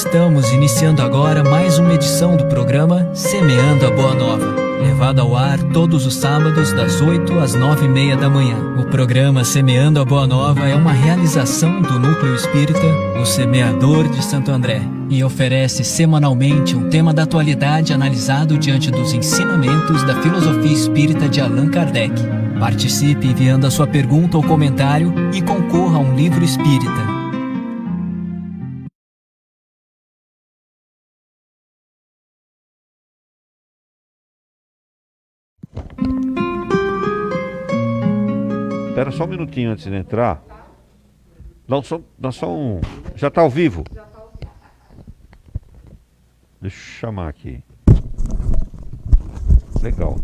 Estamos iniciando agora mais uma edição do programa Semeando a Boa Nova, levado ao ar todos os sábados das 8 às 9h30 da manhã. O programa Semeando a Boa Nova é uma realização do Núcleo Espírita, o Semeador de Santo André, e oferece semanalmente um tema da atualidade analisado diante dos ensinamentos da filosofia espírita de Allan Kardec. Participe enviando a sua pergunta ou comentário e concorra a um livro espírita. Espera só um minutinho antes de entrar. Dá só um... Já está ao vivo? Deixa eu chamar aqui. Legal.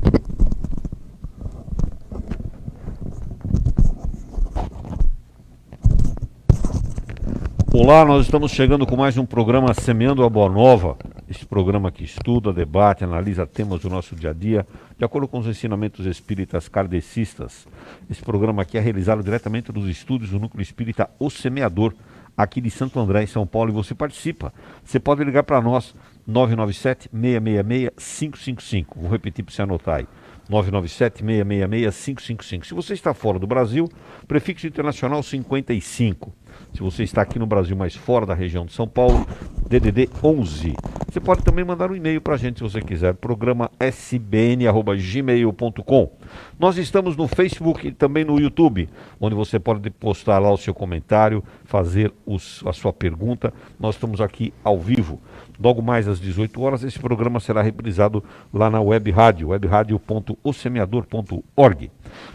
Olá, nós estamos chegando com mais um programa Semeando a Boa Nova. Esse programa que estuda, debate, analisa temas do nosso dia a dia, de acordo com os ensinamentos espíritas kardecistas. Esse programa aqui é realizado diretamente dos estúdios do Núcleo Espírita O Semeador, aqui de Santo André, em São Paulo, e você participa. Você pode ligar para nós, 997-666-555. Vou repetir para você anotar aí. 997-666-555. Se você está fora do Brasil, prefixo internacional 55. Se você está aqui no Brasil, mas fora da região de São Paulo, DDD 11. Você pode também mandar um e-mail para a gente, se você quiser, programa sbn@gmail.com. Nós estamos no Facebook e também no YouTube, onde você pode postar lá o seu comentário, fazer a sua pergunta. Nós estamos aqui ao vivo. Logo mais às 18 horas, esse programa será reprisado lá na web rádio, webradio.osemeador.org.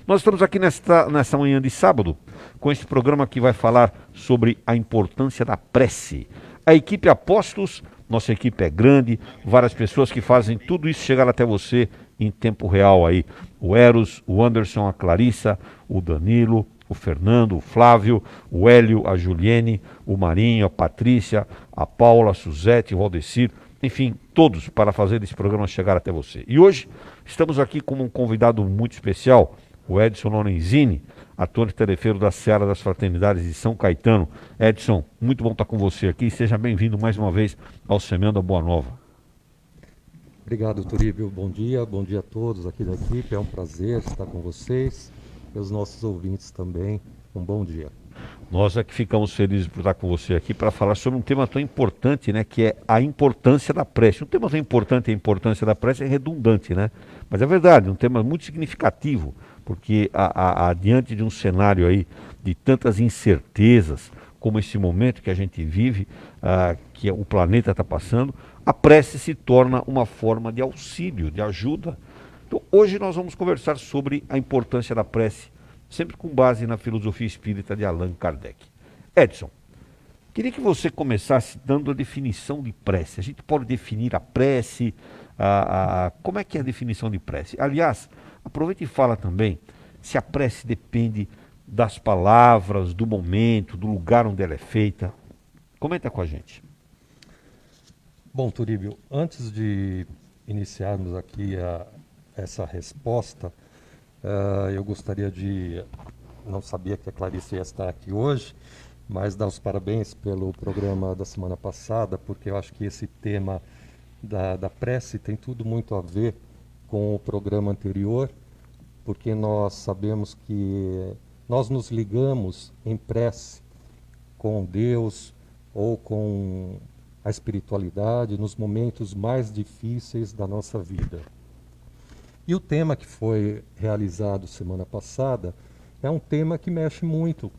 Nós estamos aqui nesta manhã de sábado, com esse programa que vai falar sobre a importância da prece. A equipe Apostos, nossa equipe é grande, várias pessoas que fazem tudo isso chegar até você em tempo real aí. O Eros, o Anderson, a Clarissa, o Danilo, o Fernando, o Flávio, o Hélio, a Juliene, o Marinho, a Patrícia, a Paula, a Suzete, o Valdecir, enfim, todos para fazer esse programa chegar até você. E hoje estamos aqui com um convidado muito especial, o Edson Lorenzini, ator e telefeiro da Seara das Fraternidades de São Caetano. Edson, muito bom estar com você aqui. Seja bem-vindo mais uma vez ao Semeando a Boa Nova. Obrigado, Turíbio. Bom dia a todos aqui da equipe. É um prazer estar com vocês e os nossos ouvintes também. Um bom dia. Nós é que ficamos felizes por estar com você aqui para falar sobre um tema tão importante, né, que é a importância da prece. Um tema tão importante, a importância da prece é redundante, né? Mas é verdade, um tema muito significativo, porque diante de um cenário aí de tantas incertezas, como esse momento que a gente vive, que o planeta está passando, a prece se torna uma forma de auxílio, de ajuda. Então, hoje nós vamos conversar sobre a importância da prece, sempre com base na filosofia espírita de Allan Kardec. Edson, queria que você começasse dando a definição de prece. A gente pode definir a prece, como é que é a definição de prece? Aliás, aproveita e fala também se a prece depende das palavras, do momento, do lugar onde ela é feita. Comenta com a gente. Bom, Turíbio, antes de iniciarmos aqui essa resposta, eu gostaria de... Não sabia que a Clarice ia estar aqui hoje, mas dar os parabéns pelo programa da semana passada, porque eu acho que esse tema da prece tem tudo muito a ver com o programa anterior, porque nós sabemos que nós nos ligamos em prece com Deus ou com a espiritualidade nos momentos mais difíceis da nossa vida. E o tema que foi realizado semana passada é um tema que mexe muito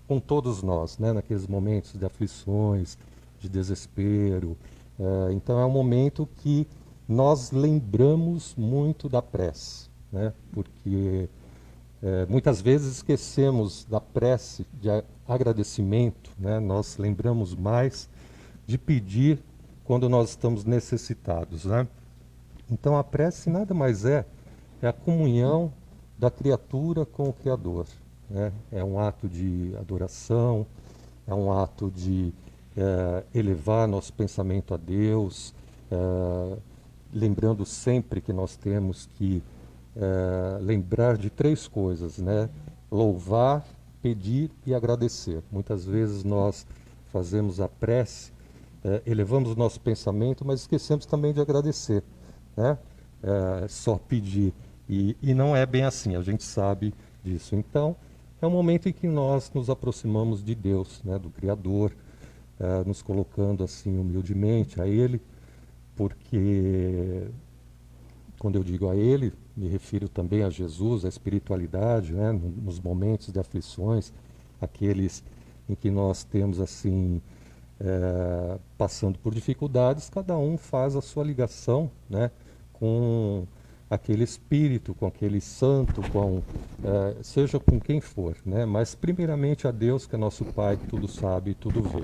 com todos nós, né? Naqueles momentos de aflições, de desespero. Então é um momento que nós lembramos muito da prece, né? Porque muitas vezes esquecemos da prece de agradecimento, né? Nós lembramos mais de pedir quando nós estamos necessitados, né? Então a prece nada mais é a comunhão da criatura com o Criador, né? É um ato de adoração, é um ato de elevar nosso pensamento a Deus, lembrando sempre que nós temos que lembrar de três coisas, né? Louvar, pedir e agradecer. Muitas vezes nós fazemos a prece elevamos o nosso pensamento, mas esquecemos também de agradecer, né? Só pedir. E não é bem assim, a gente sabe disso. Então, é um momento em que nós nos aproximamos de Deus, né? Do Criador, nos colocando assim humildemente a Ele, porque quando eu digo a Ele, me refiro também a Jesus, a espiritualidade, né? Nos momentos de aflições, aqueles em que nós temos assim, passando por dificuldades, cada um faz a sua ligação, né? Com aquele espírito, com aquele santo, seja com quem for, né? Mas primeiramente a Deus, que é nosso Pai, que tudo sabe e tudo vê.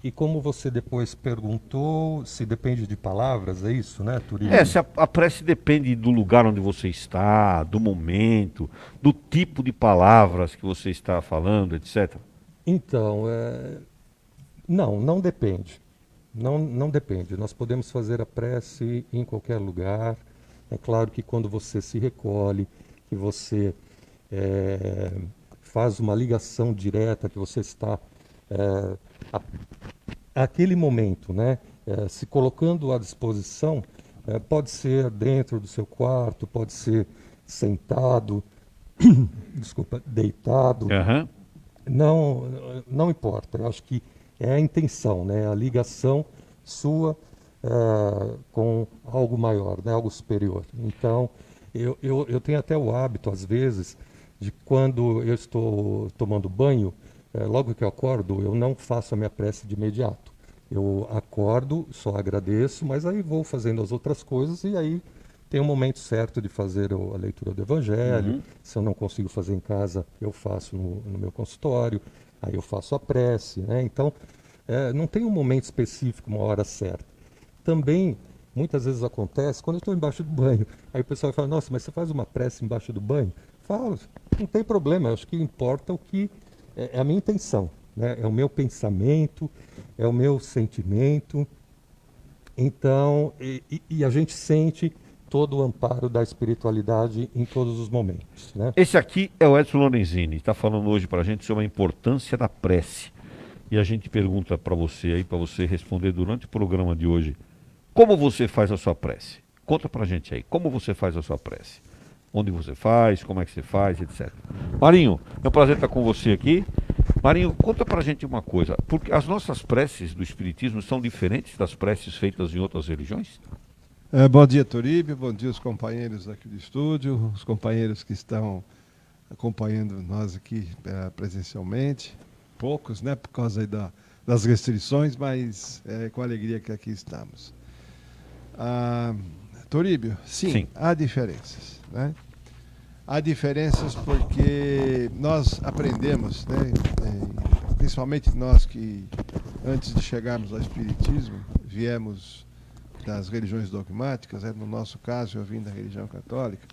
E como você depois perguntou, se depende de palavras, é isso, né, Turíbio? Se a prece depende do lugar onde você está, do momento, do tipo de palavras que você está falando, etc. Então, não depende. Não depende. Nós podemos fazer a prece em qualquer lugar. É claro que quando você se recolhe, que você faz uma ligação direta, que você está aquele momento, né, se colocando à disposição, pode ser dentro do seu quarto, pode ser sentado, desculpa, deitado. Uhum. Não importa. Eu acho que é a intenção, né, a ligação sua com algo maior, né, algo superior. Então, eu tenho até o hábito, às vezes, de quando eu estou tomando banho, logo que eu acordo, eu não faço a minha prece de imediato. Eu acordo, só agradeço, mas aí vou fazendo as outras coisas e aí tem um momento certo de fazer a leitura do Evangelho. Uhum. Se eu não consigo fazer em casa, eu faço no meu consultório, aí eu faço a prece, né? Então, não tem um momento específico, uma hora certa. Também, muitas vezes acontece, quando eu estou embaixo do banho, aí o pessoal fala, nossa, mas você faz uma prece embaixo do banho? Falo, não tem problema, eu acho que importa o que é a minha intenção, né? É o meu pensamento, é o meu sentimento. Então, e a gente sente todo o amparo da espiritualidade em todos os momentos, né? Esse aqui é o Edson Lorenzini, está falando hoje para a gente sobre a importância da prece. E a gente pergunta para você aí, para você responder durante o programa de hoje, como você faz a sua prece? Conta para a gente aí, como você faz a sua prece? Onde você faz, como é que você faz, etc. Marinho, é um prazer estar com você aqui. Marinho, conta pra gente uma coisa, porque as nossas preces do Espiritismo são diferentes das preces feitas em outras religiões? Bom dia, Turíbio, bom dia os companheiros aqui do estúdio, os companheiros que estão acompanhando nós aqui presencialmente, poucos, né, por causa aí das restrições, mas com alegria que aqui estamos. Turíbio, sim, há diferenças, né? Há diferenças porque nós aprendemos, né, principalmente nós que, antes de chegarmos ao Espiritismo, viemos das religiões dogmáticas, no nosso caso eu vim da religião católica,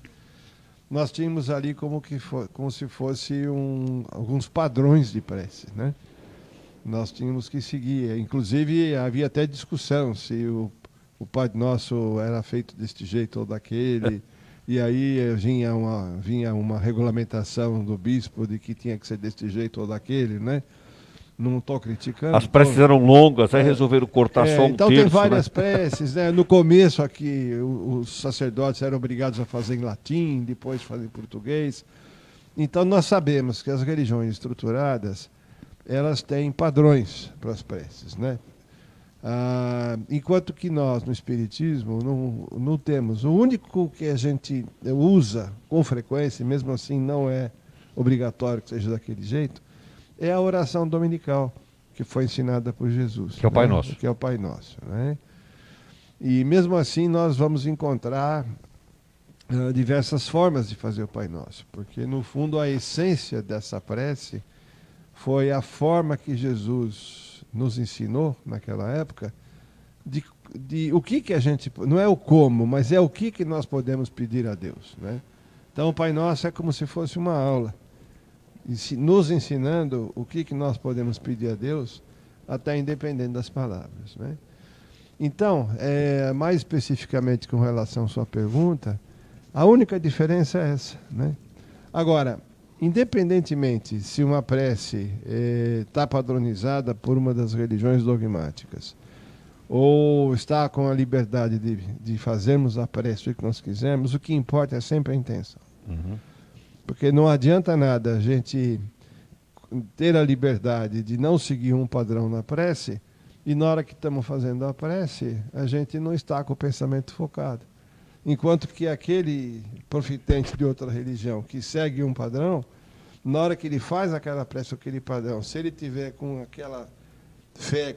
nós tínhamos ali como se fosse alguns padrões de prece, né? Nós tínhamos que seguir, inclusive havia até discussão se o Pai Nosso era feito deste jeito ou daquele. E aí vinha uma regulamentação do bispo de que tinha que ser deste jeito ou daquele, né? Não estou criticando. As preces eram longas, aí resolveram cortar só um então terço. Tem várias né? preces, né? No começo aqui, os sacerdotes eram obrigados a fazer em latim, depois fazer em português. Então nós sabemos que as religiões estruturadas, elas têm padrões para as preces, né? Enquanto que nós, no Espiritismo, não temos. O único que a gente usa com frequência, e mesmo assim não é obrigatório que seja daquele jeito, é a oração dominical, que foi ensinada por Jesus. Que é o Pai Nosso. Que é o Pai Nosso, né? E mesmo assim nós vamos encontrar diversas formas de fazer o Pai Nosso, porque no fundo a essência dessa prece foi a forma que Jesus nos ensinou naquela época de o que a gente, não é o como, mas é o que nós podemos pedir a Deus, né? Então o Pai Nosso é como se fosse uma aula, nos ensinando o que nós podemos pedir a Deus, até independente das palavras, né? Então, mais especificamente com relação à sua pergunta, a única diferença é essa, né? Agora, independentemente se uma prece está padronizada por uma das religiões dogmáticas ou está com a liberdade de fazermos a prece o que nós quisermos, o que importa é sempre a intenção. Uhum. Porque não adianta nada a gente ter a liberdade de não seguir um padrão na prece e na hora que estamos fazendo a prece, a gente não está com o pensamento focado. Enquanto que aquele profitente de outra religião que segue um padrão, na hora que ele faz aquela prece, aquele padrão, se ele tiver com aquela fé,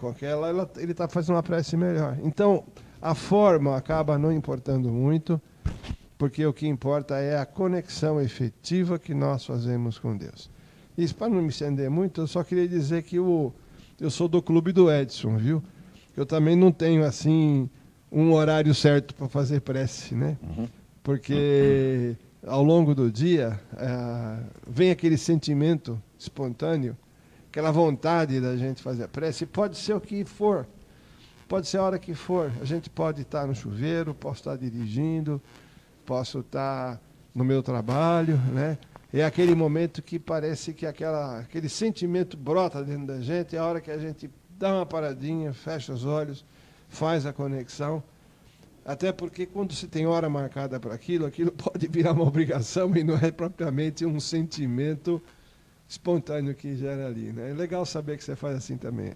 ele está fazendo uma prece melhor. Então, a forma acaba não importando muito, porque o que importa é a conexão efetiva que nós fazemos com Deus. Isso, para não me estender muito, eu só queria dizer que eu sou do clube do Edson, viu? Eu também não tenho, assim, um horário certo para fazer prece, né? Uhum. Porque ao longo do dia vem aquele sentimento espontâneo, aquela vontade da gente fazer a prece. Pode ser o que for, pode ser a hora que for. A gente pode estar no chuveiro, posso estar dirigindo, posso estar no meu trabalho, né? É aquele momento que parece que aquele sentimento brota dentro da gente, é a hora que a gente dá uma paradinha, fecha os olhos, faz a conexão. Até porque quando se tem hora marcada para aquilo pode virar uma obrigação e não é propriamente um sentimento espontâneo que gera ali, né? É legal saber que você faz assim também.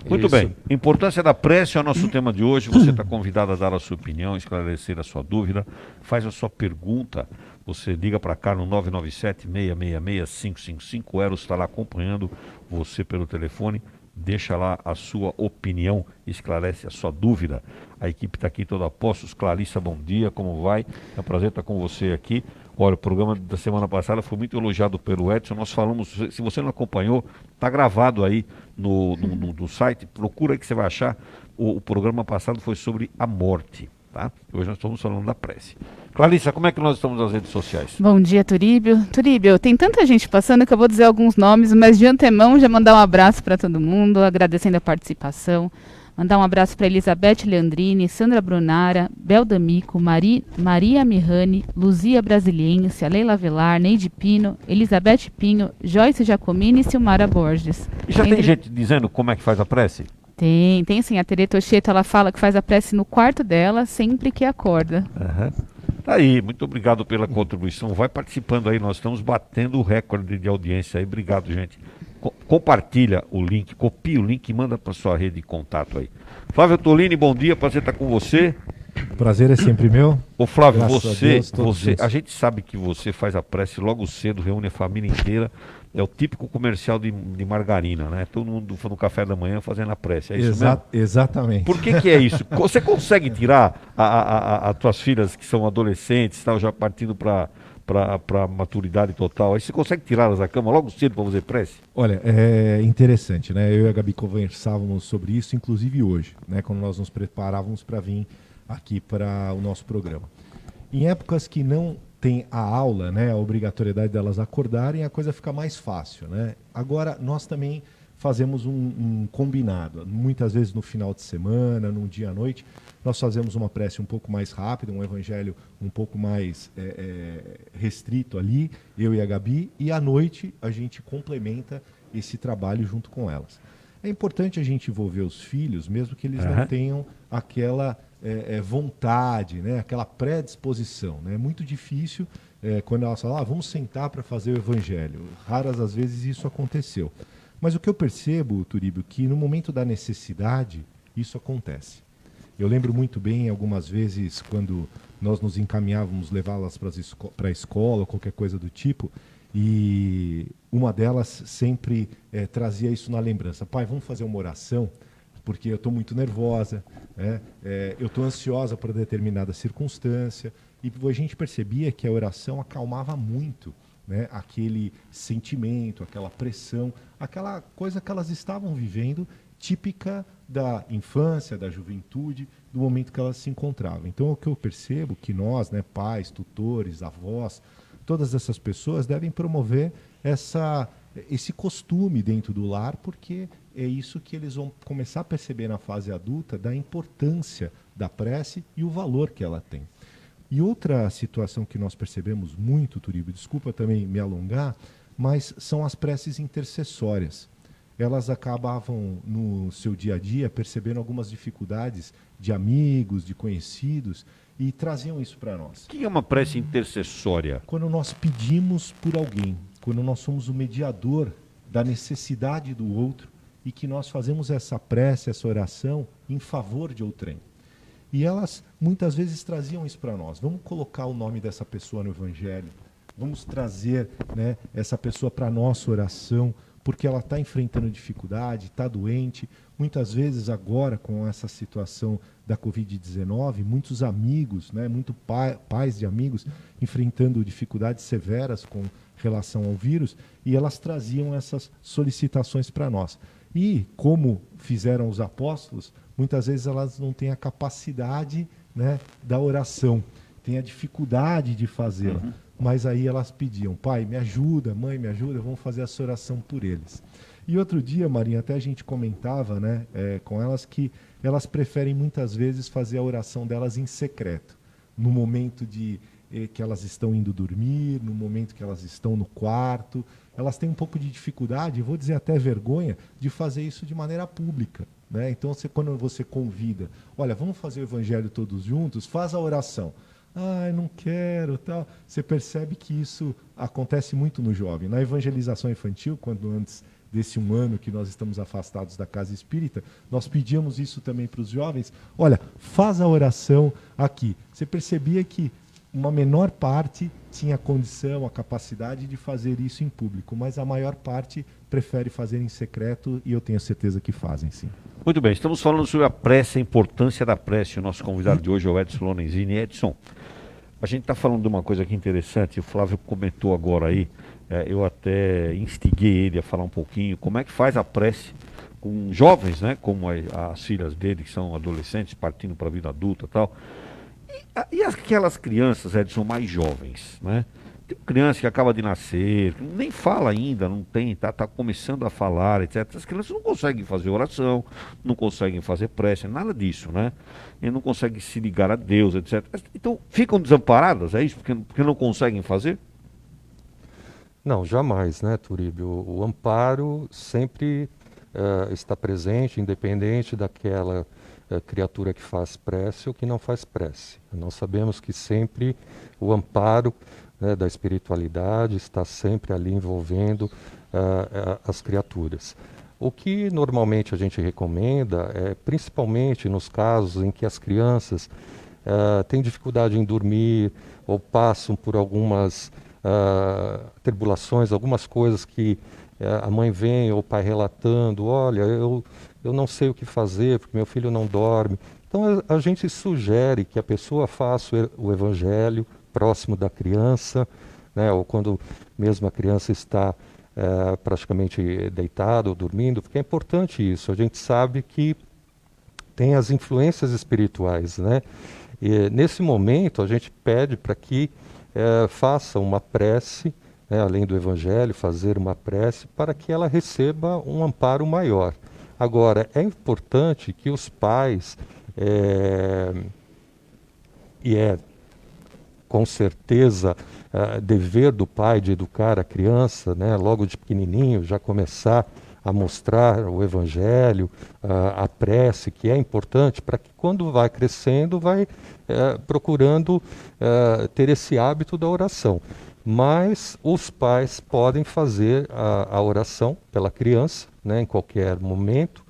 Muito Isso. bem. Importância da prece é o nosso tema de hoje. Você está convidado a dar a sua opinião, esclarecer a sua dúvida, faz a sua pergunta. Você liga para cá no 997-666-555. O Eros está lá acompanhando você pelo telefone. Deixa lá a sua opinião, esclarece a sua dúvida. A equipe está aqui toda a postos. Clarissa, bom dia, como vai? É um prazer estar com você aqui. Olha, o programa da semana passada foi muito elogiado pelo Edson. Nós falamos, se você não acompanhou, está gravado aí no site. Procura aí que você vai achar. O programa passado foi sobre a morte, tá? Hoje nós estamos falando da prece. Clarissa, como é que nós estamos nas redes sociais? Bom dia, Turíbio. Turíbio, tem tanta gente passando que eu vou dizer alguns nomes, mas de antemão já mandar um abraço para todo mundo, agradecendo a participação. Mandar um abraço para Elizabeth Leandrini, Sandra Brunara, Bel D'Amico, Maria Mirrani, Luzia Brasiliense, Leila Velar, Neide Pino, Elizabeth Pinho, Joyce Giacomini e Silmara Borges. E já tem gente dizendo como é que faz a prece? Tem sim. A Tere Tocheto, ela fala que faz a prece no quarto dela sempre que acorda. Aham. Tá aí, muito obrigado pela contribuição. Vai participando aí, nós estamos batendo o recorde de audiência aí. Obrigado, gente. Compartilha o link, copia o link e manda para sua rede de contato aí. Flávio Tolini, bom dia, prazer estar com você. Prazer é sempre meu. Ô Flávio, Graças a gente sabe que você faz a prece logo cedo, reúne a família inteira. É o típico comercial de margarina, né? Todo mundo no café da manhã fazendo a prece, é isso mesmo? Exatamente. Por que é isso? Você consegue tirar as tuas filhas que são adolescentes, tal, já partindo para maturidade total, aí você consegue tirá-las da cama logo cedo para fazer prece? Olha, é interessante, né? Eu e a Gabi conversávamos sobre isso, inclusive hoje, né? Quando nós nos preparávamos para vir aqui para o nosso programa. Em épocas que não tem a aula, né, a obrigatoriedade delas acordarem, a coisa fica mais fácil, né? Agora, nós também fazemos um combinado. Muitas vezes no final de semana, num dia à noite, nós fazemos uma prece um pouco mais rápida, um evangelho um pouco mais restrito ali, eu e a Gabi, e à noite a gente complementa esse trabalho junto com elas. É importante a gente envolver os filhos, mesmo que eles não tenham aquela vontade, né? Aquela predisposição. Né? É muito difícil quando elas falam, vamos sentar para fazer o evangelho. Raras às vezes isso aconteceu. Mas o que eu percebo, Turíbio, que no momento da necessidade, isso acontece. Eu lembro muito bem, algumas vezes, quando nós nos encaminhávamos levá-las para a escola, ou qualquer coisa do tipo, e uma delas sempre trazia isso na lembrança. Pai, vamos fazer uma oração, porque eu estou muito nervosa, eu estou ansiosa por determinada circunstância, e a gente percebia que a oração acalmava muito, né, aquele sentimento, aquela pressão, aquela coisa que elas estavam vivendo, típica da infância, da juventude, do momento que elas se encontravam. Então, o que eu percebo que nós, né, pais, tutores, avós, todas essas pessoas devem promover esse costume dentro do lar, porque é isso que eles vão começar a perceber na fase adulta, da importância da prece e o valor que ela tem. E outra situação que nós percebemos muito, Turíbio, desculpa também me alongar, mas são as preces intercessórias. Elas acabavam no seu dia a dia percebendo algumas dificuldades de amigos, de conhecidos, e traziam isso para nós. O que é uma prece intercessória? Quando nós pedimos por alguém, quando nós somos o mediador da necessidade do outro e que nós fazemos essa prece, essa oração em favor de outrem. E elas muitas vezes traziam isso para nós. Vamos colocar o nome dessa pessoa no Evangelho, vamos trazer, né, essa pessoa para a nossa oração, porque ela está enfrentando dificuldade, está doente. Muitas vezes agora, com essa situação da Covid-19, muitos amigos, né, pais de amigos, enfrentando dificuldades severas com relação ao vírus, e elas traziam essas solicitações para nós. E, como fizeram os apóstolos, muitas vezes elas não têm a capacidade, né, da oração, têm a dificuldade de fazê-la. Mas aí elas pediam: pai, me ajuda, mãe, me ajuda, vamos fazer essa oração por eles. E outro dia, Marinha, até a gente comentava, né, com elas que elas preferem muitas vezes fazer a oração delas em secreto, no momento que elas estão indo dormir, no momento que elas estão no quarto. Elas têm um pouco de dificuldade, vou dizer até vergonha, de fazer isso de maneira pública, né? Então, quando você convida, olha, vamos fazer o evangelho todos juntos, faz a oração. Ah, eu não quero, tal. Você percebe que isso acontece muito no jovem. Na evangelização infantil, quando antes desse 1 ano que nós estamos afastados da casa espírita, nós pedíamos isso também para os jovens. Olha, faz a oração aqui. Você percebia que uma menor parte tinha a condição, a capacidade de fazer isso em público, mas a maior parte prefere fazer em secreto, e eu tenho certeza que fazem, sim. Muito bem, estamos falando sobre a prece, a importância da prece. O nosso convidado de hoje é o Edson Lorenzini. Edson, a gente está falando de uma coisa aqui interessante, o Flávio comentou agora aí, eu até instiguei ele a falar um pouquinho como é que faz a prece com jovens, né, como as filhas dele, que são adolescentes, partindo para a vida adulta e tal. E aquelas crianças, Edson, mais jovens, né? Tem criança que acaba de nascer, que nem fala ainda, não tem, tá começando a falar, etc. As crianças não conseguem fazer oração, não conseguem fazer prece, nada disso, né? E não conseguem se ligar a Deus, etc. Então, ficam desamparadas, é isso? Porque não conseguem fazer? Não, jamais, né, Turíbio? O amparo sempre está presente, independente daquela criatura que faz prece ou que não faz prece. Nós sabemos que sempre o amparo, né, da espiritualidade está sempre ali envolvendo as criaturas. O que normalmente a gente recomenda é, principalmente nos casos em que as crianças têm dificuldade em dormir ou passam por algumas tribulações, algumas coisas que a mãe vem ou o pai relatando: olha, eu não sei o que fazer porque meu filho não dorme. Então a gente sugere que a pessoa faça o evangelho próximo da criança, né, ou quando mesmo a criança está praticamente deitada ou dormindo, porque é importante isso. A gente sabe que tem as influências espirituais, né? E nesse momento a gente pede para que faça uma prece, né, além do evangelho, fazer uma prece para que ela receba um amparo maior. Agora, é importante que os pais, e é com certeza dever do pai de educar a criança, né, logo de pequenininho, já começar a mostrar o evangelho, a prece, que é importante para que quando vai crescendo, vai procurando ter esse hábito da oração. Mas os pais podem fazer a oração pela criança, né, em qualquer momento,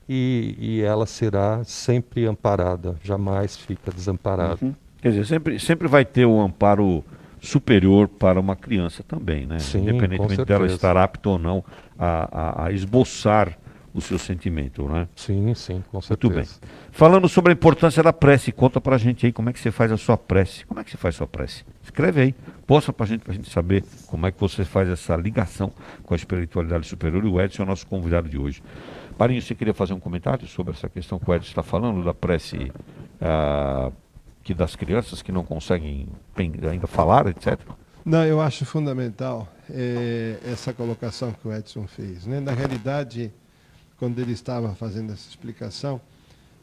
e ela será sempre amparada, jamais fica desamparada. Uhum. Quer dizer, sempre vai ter um amparo superior para uma criança também, né? Sim, independentemente dela estar apta ou não a esboçar o seu sentimento, né? Sim, com certeza. Muito bem. Falando sobre a importância da prece, conta pra gente aí como é que você faz a sua prece. Como é que você faz a sua prece? Escreve aí, posta pra gente saber como é que você faz essa ligação com a espiritualidade superior. E o Edson é o nosso convidado de hoje. Marinho, você queria fazer um comentário sobre essa questão que o Edson está falando, da prece que das crianças que não conseguem ainda falar, etc.? Não, eu acho fundamental essa colocação que o Edson fez, né? Na realidade, quando ele estava fazendo essa explicação,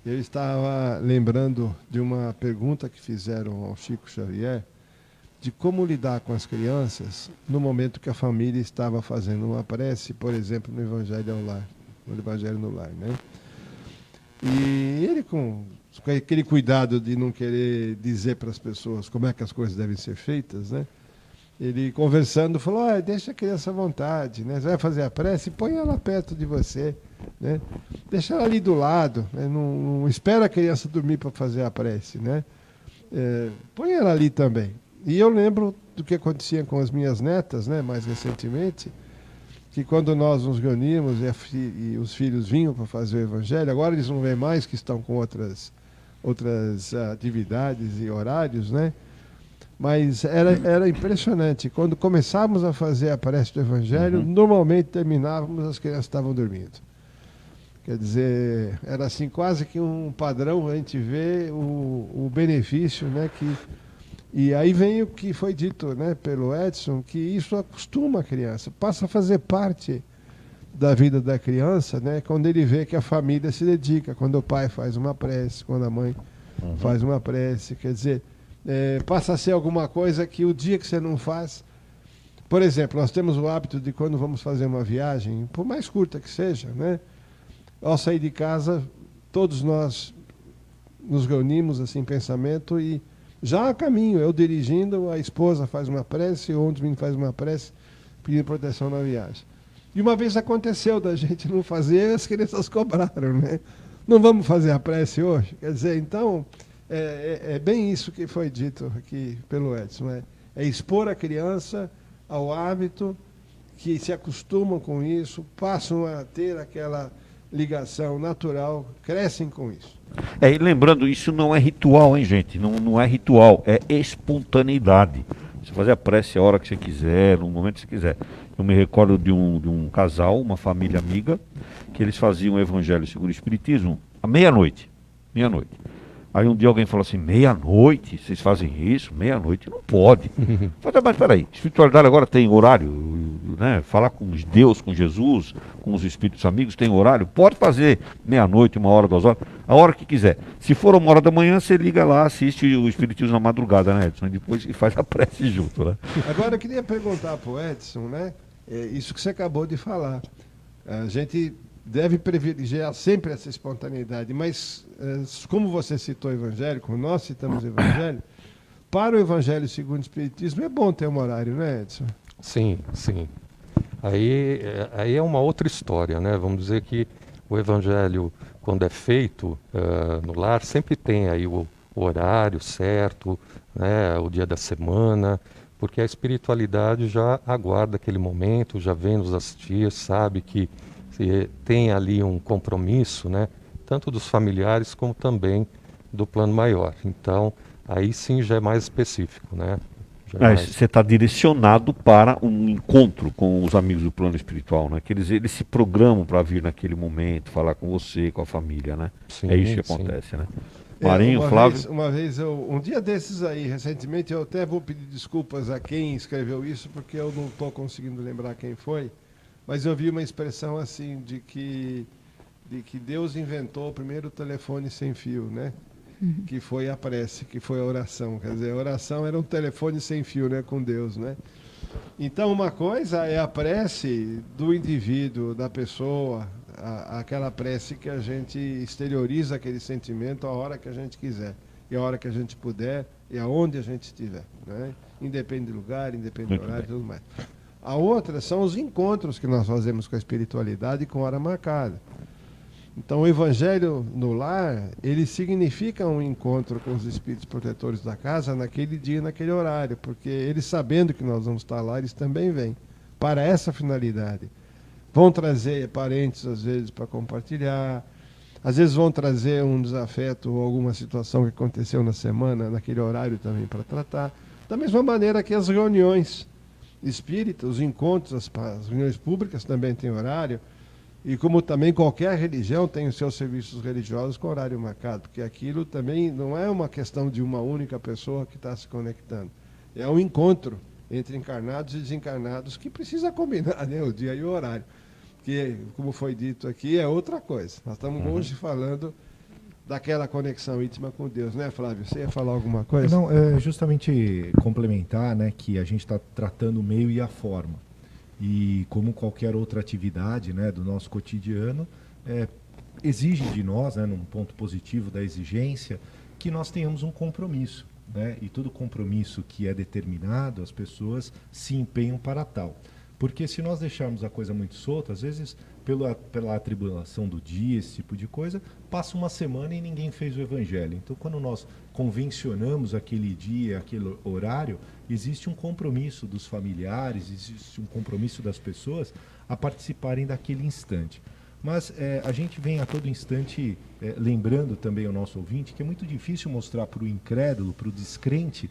eu estava lembrando de uma pergunta que fizeram ao Chico Xavier, de como lidar com as crianças no momento que a família estava fazendo uma prece, por exemplo, no Evangelho ao Lar, no Evangelho no Lar, né? E ele com aquele cuidado de não querer dizer para as pessoas como é que as coisas devem ser feitas, né? Ele conversando falou, deixa a criança à vontade, né? Você vai fazer a prece, põe ela perto de você, né? Deixa ela ali do lado, né? Não espera a criança dormir para fazer a prece, né? Põe ela ali também. E eu lembro do que acontecia com as minhas netas, né? Mais recentemente, que quando nós nos reuníamos e os filhos vinham para fazer o evangelho, agora eles não vêm mais, que estão com outras atividades e horários, né? Mas era impressionante. Quando começávamos a fazer a prece do Evangelho, normalmente terminávamos, as crianças estavam dormindo. Quer dizer, era assim quase que um padrão, a gente vê o benefício, né? E aí vem o que foi dito, né, pelo Edson, que isso acostuma a criança, passa a fazer parte da vida da criança, né? Quando ele vê que a família se dedica, quando o pai faz uma prece, quando a mãe faz uma prece, quer dizer... passa a ser alguma coisa que o dia que você não faz... Por exemplo, nós temos o hábito de quando vamos fazer uma viagem, por mais curta que seja, né? Ao sair de casa, todos nós nos reunimos assim em pensamento e já a caminho, eu dirigindo, a esposa faz uma prece, ou um dos meninos faz uma prece, pedindo proteção na viagem. E uma vez aconteceu da gente não fazer, as crianças cobraram, né? Não vamos fazer a prece hoje? Quer dizer, então... É bem isso que foi dito aqui pelo Edson, né? É expor a criança ao hábito, que se acostumam com isso, passam a ter aquela ligação natural, crescem com isso. E lembrando, isso não é ritual, hein, gente? Não é ritual, é espontaneidade. Você fazer a prece a hora que você quiser, no momento que você quiser. Eu me recordo de um casal, uma família amiga, que eles faziam o Evangelho segundo o Espiritismo à meia-noite. Meia-noite. Aí um dia alguém falou assim, meia-noite, vocês fazem isso? Meia-noite não pode. Falei, mas peraí, espiritualidade agora tem horário, né? Falar com Deus, com Jesus, com os espíritos amigos, tem horário? Pode fazer meia-noite, 1 hora, 2 horas, a hora que quiser. Se for 1 hora da manhã, você liga lá, assiste o Espiritismo na madrugada, né, Edson? E depois faz a prece junto, né? Agora eu queria perguntar para o Edson, né? Isso que você acabou de falar. A gente deve privilegiar sempre essa espontaneidade, mas como você citou o Evangelho, como nós citamos o Evangelho, para o Evangelho segundo o Espiritismo é bom ter um horário, né, Edson? Sim, sim. Aí é uma outra história, né? Vamos dizer que o Evangelho, quando é feito no lar, sempre tem aí o horário certo, né? O dia da semana, porque a espiritualidade já aguarda aquele momento, já vem nos assistir, sabe que tem ali um compromisso, né? Tanto dos familiares como também do plano maior. Então, aí sim já é mais específico, né? Você está direcionado para um encontro com os amigos do plano espiritual, né? Que eles se programam para vir naquele momento, falar com você, com a família, né? Sim, é isso que acontece, né? Marinho, Flávio? Uma vez, um dia desses aí, recentemente, eu até vou pedir desculpas a quem escreveu isso, porque eu não estou conseguindo lembrar quem foi, mas eu vi uma expressão assim, de que Deus inventou o primeiro telefone sem fio, né? Que foi a prece, que foi a oração. Quer dizer, a oração era um telefone sem fio, né, com Deus, né? Então, uma coisa é a prece do indivíduo, da pessoa, aquela prece que a gente exterioriza aquele sentimento a hora que a gente quiser, e a hora que a gente puder, e aonde a gente estiver, né? Independe do lugar, independe do horário e tudo mais. A outra são os encontros que nós fazemos com a espiritualidade com hora marcada. Então, o Evangelho no lar, ele significa um encontro com os espíritos protetores da casa naquele dia, naquele horário, porque eles, sabendo que nós vamos estar lá, eles também vêm para essa finalidade. Vão trazer parentes, às vezes, para compartilhar, às vezes vão trazer um desafeto ou alguma situação que aconteceu na semana, naquele horário também para tratar. Da mesma maneira que as reuniões espíritas, os encontros, as reuniões públicas também têm horário. E como também qualquer religião tem os seus serviços religiosos com horário marcado, porque aquilo também não é uma questão de uma única pessoa que está se conectando. É um encontro entre encarnados e desencarnados que precisa combinar, né, o dia e o horário. Que, como foi dito aqui, é outra coisa. Nós estamos hoje falando daquela conexão íntima com Deus, né, Flávio? Você ia falar alguma coisa? Não, justamente complementar, né, que a gente está tratando o meio e a forma. E como qualquer outra atividade, né, do nosso cotidiano, exige de nós, né, num ponto positivo da exigência, que nós tenhamos um compromisso, né? E todo compromisso que é determinado, as pessoas se empenham para tal. Porque se nós deixarmos a coisa muito solta, às vezes pela atribulação do dia, esse tipo de coisa, passa uma semana e ninguém fez o evangelho. Então, quando nós convencionamos aquele dia, aquele horário, existe um compromisso dos familiares, existe um compromisso das pessoas a participarem daquele instante. Mas a gente vem a todo instante lembrando também ao nosso ouvinte que é muito difícil mostrar para o incrédulo, para o descrente,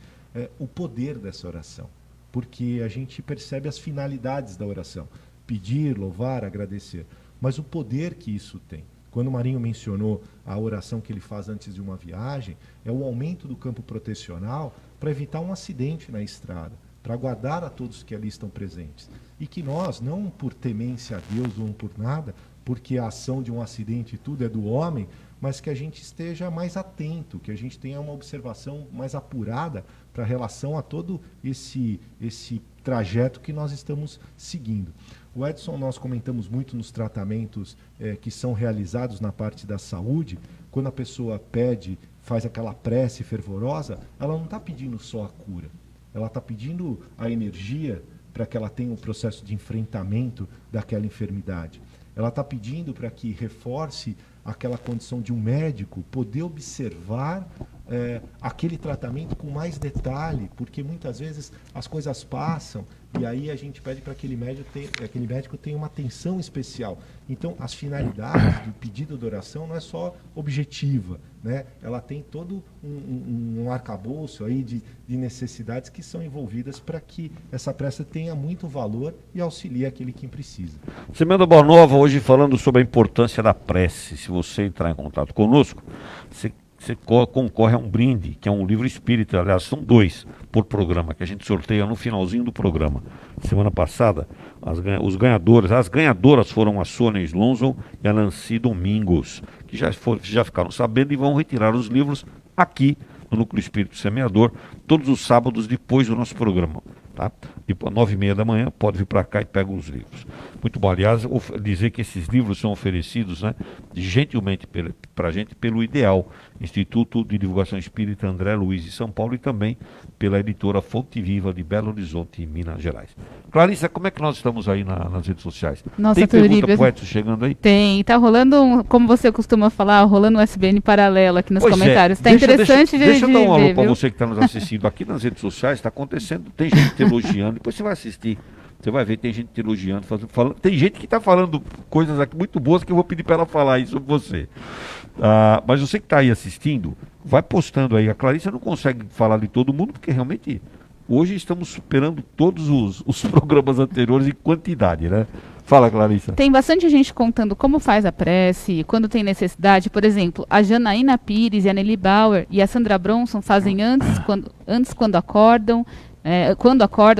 o poder dessa oração. Porque a gente percebe as finalidades da oração. Pedir, louvar, agradecer. Mas o poder que isso tem. Quando o Marinho mencionou a oração que ele faz antes de uma viagem, é o aumento do campo protecional para evitar um acidente na estrada, para guardar a todos que ali estão presentes. E que nós, não por temência a Deus ou por nada, porque a ação de um acidente e tudo é do homem, mas que a gente esteja mais atento, que a gente tenha uma observação mais apurada para relação a todo esse trajeto que nós estamos seguindo. O Edson, nós comentamos muito nos tratamentos que são realizados na parte da saúde, quando a pessoa pede, faz aquela prece fervorosa, ela não está pedindo só a cura, ela está pedindo a energia para que ela tenha um processo de enfrentamento daquela enfermidade. Ela está pedindo para que reforce aquela condição de um médico poder observar aquele tratamento com mais detalhe, porque muitas vezes as coisas passam e aí a gente pede para aquele médico tenha uma atenção especial. Então, as finalidades do pedido de oração não é só objetiva, né? Ela tem todo um arcabouço aí de necessidades que são envolvidas para que essa prece tenha muito valor e auxilie aquele que precisa. Semeando a Boa Nova, hoje falando sobre a importância da prece. Se você entrar em contato conosco, você concorre a um brinde, que é um livro espírita. Aliás, são 2 por programa, que a gente sorteia no finalzinho do programa. Semana passada, as ganhadoras foram a Sônia Slonson e a Nancy Domingos, que já ficaram sabendo e vão retirar os livros aqui no Núcleo Espírito Semeador, todos os sábados depois do nosso programa. Tá? Tipo, às 9h30 da manhã, pode vir para cá e pega os livros. Muito bom. Aliás, dizer que esses livros são oferecidos, né, gentilmente para a gente pelo IDEAL, Instituto de Divulgação Espírita André Luiz de São Paulo, e também pela editora Fonte Viva de Belo Horizonte, Minas Gerais. Clarissa, como é que nós estamos aí nas redes sociais? Nossa, tem pergunta Turíbio, pro Edson chegando aí? Tem. Tá rolando, como você costuma falar, rolando um SBN paralelo aqui nos Pois comentários. Tá interessante de Deixa eu dar um alô para viu? você que está nos assistindo aqui nas redes sociais. Está acontecendo, tem gente te elogiando. Depois você vai assistir, você vai ver, tem gente te elogiando, falando, tem gente que está falando coisas aqui muito boas que eu vou pedir para ela falar isso sobre você. Mas você que está aí assistindo, vai postando aí. A Clarissa não consegue falar de todo mundo, porque realmente hoje estamos superando todos os programas anteriores em quantidade, né? Fala, Clarissa. Tem bastante gente contando como faz a prece, quando tem necessidade. Por exemplo, a Janaína Pires e a Nelly Bauer e a Sandra Bronson fazem antes quando acordam,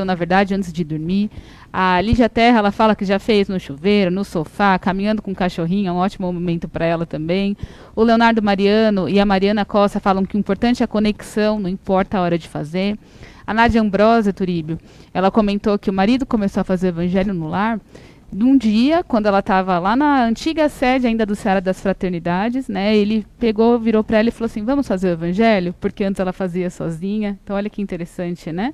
na verdade, antes de dormir. A Lígia Terra, ela fala que já fez no chuveiro, no sofá, caminhando com o cachorrinho, é um ótimo momento para ela também. O Leonardo Mariano e a Mariana Costa falam que o importante é a conexão, não importa a hora de fazer. A Nádia Ambrosa, Turíbio, ela comentou que o marido começou a fazer evangelho no lar num dia, quando ela estava lá na antiga sede ainda do Seara das Fraternidades, né? Ele virou para ela e falou assim, vamos fazer o evangelho? Porque antes ela fazia sozinha. Então, olha que interessante, né?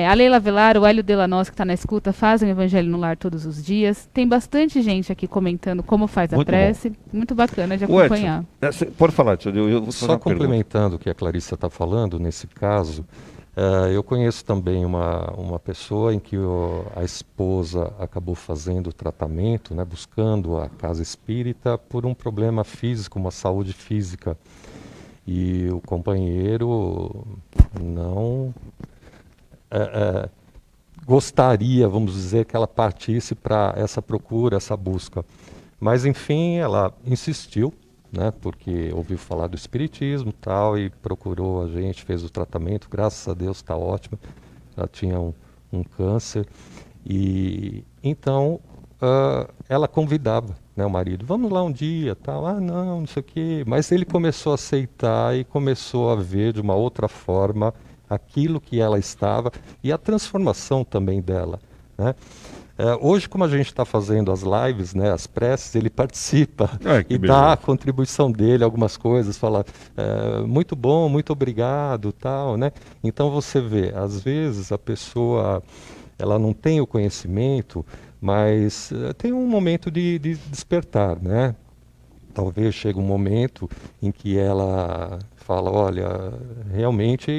A Leila Velar, o Hélio Delanos, que está na escuta, fazem o evangelho no lar todos os dias. Tem bastante gente aqui comentando como faz a prece. Muito bacana de acompanhar. Edson, pode falar, Edson, eu vou fazer só complementando o que a Clarissa está falando, nesse caso, eu conheço também uma pessoa em que a esposa acabou fazendo o tratamento, né, buscando a casa espírita por um problema físico, uma saúde física. E o companheiro não gostaria, vamos dizer, que ela partisse para essa procura, essa busca. Mas, enfim, ela insistiu, né, porque ouviu falar do espiritismo e tal, e procurou a gente, fez o tratamento, graças a Deus está ótimo. Ela tinha um câncer. E então ela convidava, né, o marido, vamos lá um dia, tal, não sei o quê. Mas ele começou a aceitar e começou a ver de uma outra forma aquilo que ela estava e a transformação também dela, né? Hoje, como a gente está fazendo as lives, né, as preces, ele participa e dá a contribuição dele, algumas coisas, fala muito bom, muito obrigado, tal, né? Então você vê, às vezes a pessoa ela não tem o conhecimento, mas tem um momento de despertar, né? Talvez chegue um momento em que ela fala, olha, realmente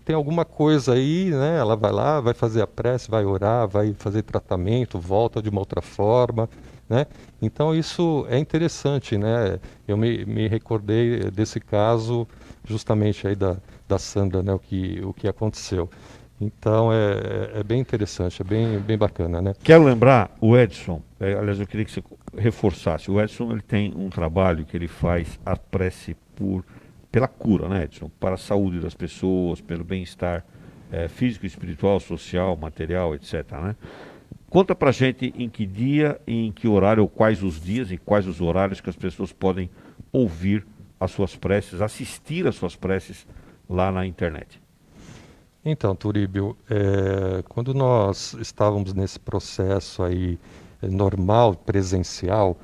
tem alguma coisa aí, né? Ela vai lá, vai fazer a prece, vai orar, vai fazer tratamento, volta de uma outra forma, né? Então isso é interessante, né? Eu me recordei desse caso justamente aí da Sandra, né? O que aconteceu. Então é bem interessante, é bem bacana, né? Quero lembrar o Edson, aliás, eu queria que você reforçasse. O Edson ele tem um trabalho que ele faz a prece pela cura, né, Edson? Para a saúde das pessoas, pelo bem-estar físico, espiritual, social, material, etc. Né? Conta pra gente em que dia, em que horário, ou quais os dias e quais os horários que as pessoas podem ouvir as suas preces, assistir às suas preces lá na internet. Então, Turíbio, quando nós estávamos nesse processo aí normal, presencial,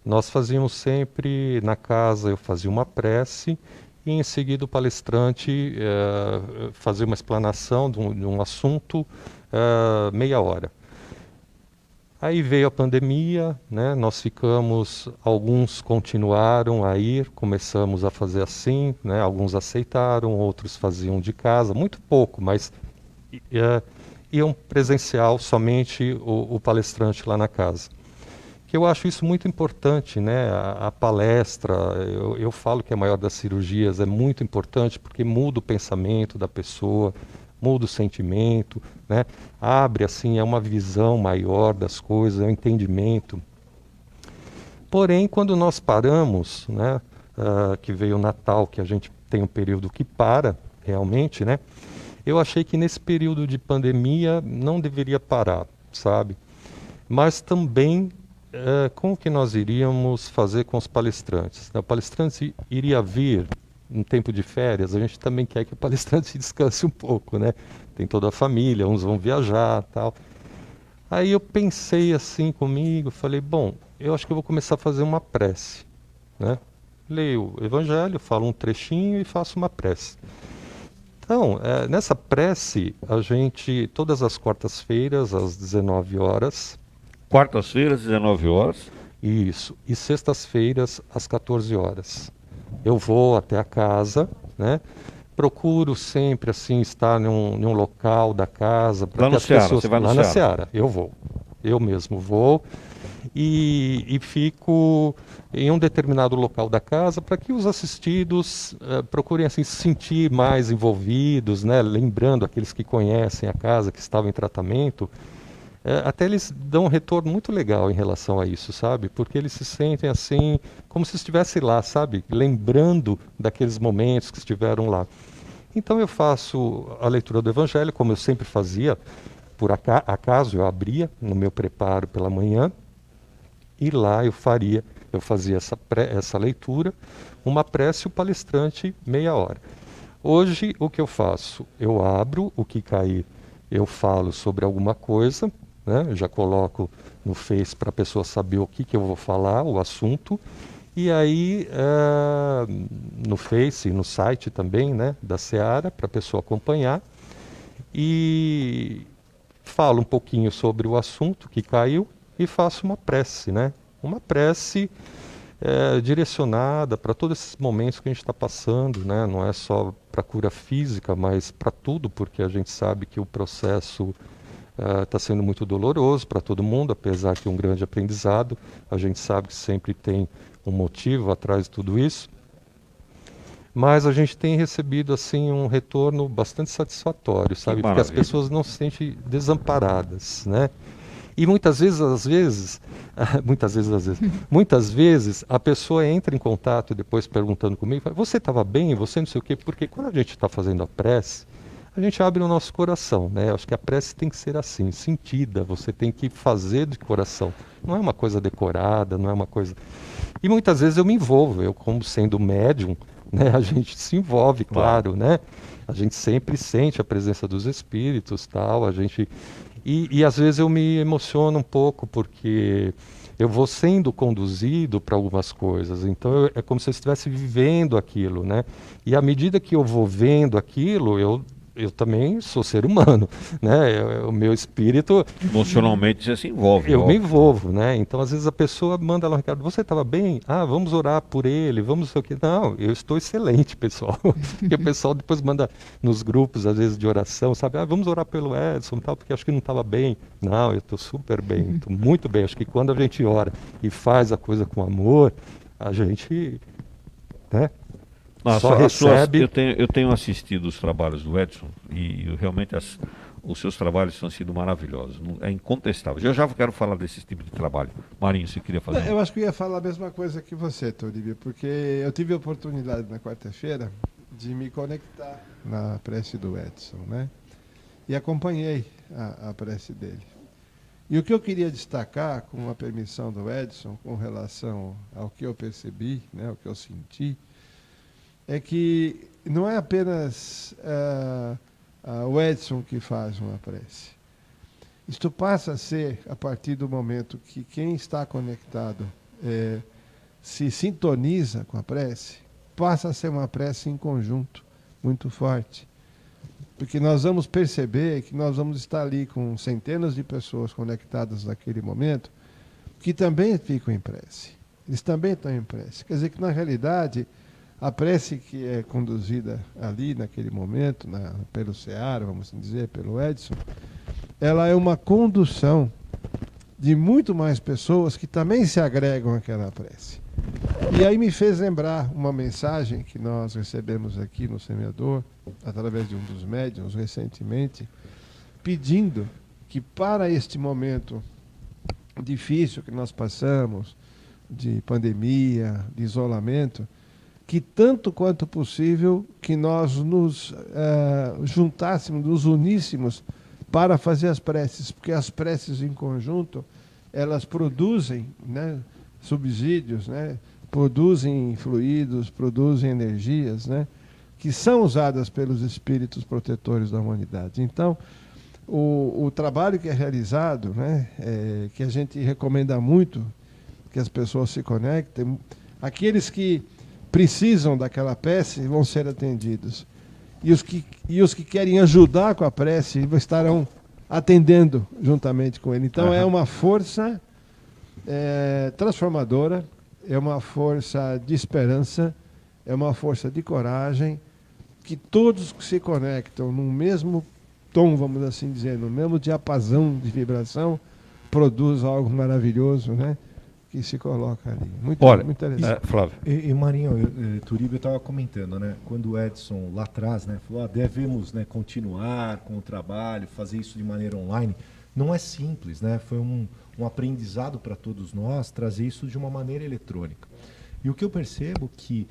nós fazíamos sempre na casa, eu fazia uma prece e em seguida o palestrante fazia uma explanação de um assunto, meia hora. Aí veio a pandemia, né? Nós ficamos, alguns continuaram a ir, começamos a fazer assim, né? Alguns aceitaram, outros faziam de casa, muito pouco, mas iam presencial somente o palestrante lá na casa. Que eu acho isso muito importante, né? A palestra, eu falo que a maior das cirurgias é muito importante porque muda o pensamento da pessoa, muda o sentimento, né? Abre assim, é uma visão maior das coisas, é um entendimento. Porém, quando nós paramos, né? Que veio o Natal, que a gente tem um período que para realmente, né? Eu achei que nesse período de pandemia não deveria parar, sabe? Mas também como que nós iríamos fazer com os palestrantes? O palestrante iria vir em tempo de férias, a gente também quer que o palestrante descanse um pouco, né? Tem toda a família, uns vão viajar, tal. Aí eu pensei assim comigo, falei, bom, eu acho que eu vou começar a fazer uma prece, né? Leio o Evangelho, falo um trechinho e faço uma prece. Então, nessa prece, a gente, todas as quartas-feiras, às 19 horas... Quartas-feiras, 19 horas? Isso, e sextas-feiras, às 14 horas. Eu vou até a casa, né? Procuro sempre assim estar num local da casa para que as pessoas... Você vai no lá Ceará? Na Seara, eu vou. Eu mesmo vou e fico em um determinado local da casa para que os assistidos procurem assim se sentir mais envolvidos, né? Lembrando aqueles que conhecem a casa, que estavam em tratamento. Até eles dão um retorno muito legal em relação a isso, sabe? Porque eles se sentem assim, como se estivessem lá, sabe? Lembrando daqueles momentos que estiveram lá. Então eu faço a leitura do Evangelho, como eu sempre fazia, por acaso eu abria no meu preparo pela manhã, e lá eu fazia essa leitura, uma prece e o palestrante meia hora. Hoje o que eu faço? Eu abro, o que cair eu falo sobre alguma coisa, né? Eu já coloco no Face para a pessoa saber o que eu vou falar, o assunto. E aí no Face, no site também, né, da Seara, para a pessoa acompanhar. E falo um pouquinho sobre o assunto que caiu e faço uma prece, né? Uma prece direcionada para todos esses momentos que a gente está passando, né? Não é só para a cura física, mas para tudo, porque a gente sabe que o processo está sendo muito doloroso para todo mundo, apesar que é um grande aprendizado. A gente sabe que sempre tem um motivo atrás de tudo isso. Mas a gente tem recebido assim um retorno bastante satisfatório, sabe? Porque as pessoas não se sentem desamparadas, né? E muitas vezes a pessoa entra em contato depois perguntando comigo, você estava bem, você não sei o quê, porque quando a gente está fazendo a prece, a gente abre o nosso coração, né? Acho que a prece tem que ser assim, sentida, você tem que fazer de coração. Não é uma coisa decorada, não é uma coisa... E muitas vezes eu me envolvo, eu como sendo médium, né? A gente se envolve, claro, né? A gente sempre sente a presença dos espíritos, tal, a gente... E às vezes eu me emociono um pouco, porque eu vou sendo conduzido para algumas coisas, então é como se eu estivesse vivendo aquilo, né? E à medida que eu vou vendo aquilo, eu também sou ser humano, né? O meu espírito... Emocionalmente você se envolve. Eu me envolvo, né? Então, às vezes a pessoa manda lá, Ricardo, você estava bem? Ah, vamos orar por ele, vamos não sei o quê. Não, eu estou excelente, pessoal. E o pessoal depois manda nos grupos, às vezes, de oração, sabe? Ah, vamos orar pelo Edson e tal, porque acho que não estava bem. Não, eu estou super bem, estou muito bem. Acho que quando a gente ora e faz a coisa com amor, a gente... né? Só recebe... eu tenho assistido os trabalhos do Edson e realmente os seus trabalhos têm sido maravilhosos. É incontestável. Eu já quero falar desse tipo de trabalho. Marinho, você queria fazer? Eu acho que eu ia falar a mesma coisa que você, Toribio, porque eu tive a oportunidade na quarta-feira de me conectar na prece do Edson, né? E acompanhei a prece dele. E o que eu queria destacar, com a permissão do Edson, com relação ao que eu percebi, né, o que eu senti, é que não é apenas o Edson que faz uma prece. Isto passa a ser, a partir do momento que quem está conectado se sintoniza com a prece, passa a ser uma prece em conjunto, muito forte. Porque nós vamos perceber que nós vamos estar ali com centenas de pessoas conectadas naquele momento, que também ficam em prece. Eles também estão em prece. Quer dizer que, na realidade... a prece que é conduzida ali naquele momento, pelo Seara, vamos dizer, pelo Edson, ela é uma condução de muito mais pessoas que também se agregam àquela prece. E aí me fez lembrar uma mensagem que nós recebemos aqui no Semeador, através de um dos médiuns recentemente, pedindo que para este momento difícil que nós passamos, de pandemia, de isolamento, que tanto quanto possível que nós nos juntássemos, nos uníssemos para fazer as preces, porque as preces em conjunto, elas produzem, né, subsídios, né, produzem fluidos, produzem energias, né, que são usadas pelos espíritos protetores da humanidade. Então, o trabalho que é realizado, né, que a gente recomenda muito que as pessoas se conectem, aqueles que precisam daquela prece vão ser atendidos. E os que querem ajudar com a prece estarão atendendo juntamente com ele. Então é uma força transformadora, é uma força de esperança, é uma força de coragem, que todos que se conectam no mesmo tom, vamos assim dizer, no mesmo diapasão de vibração, produz algo maravilhoso, né? Que se coloca ali. Muito interessante. Flávio. E Marinho, Turíbio estava comentando, né? Quando o Edson lá atrás, né, falou, devemos, né, continuar com o trabalho, fazer isso de maneira online. Não é simples, né? Foi um aprendizado para todos nós trazer isso de uma maneira eletrônica. E o que eu percebo que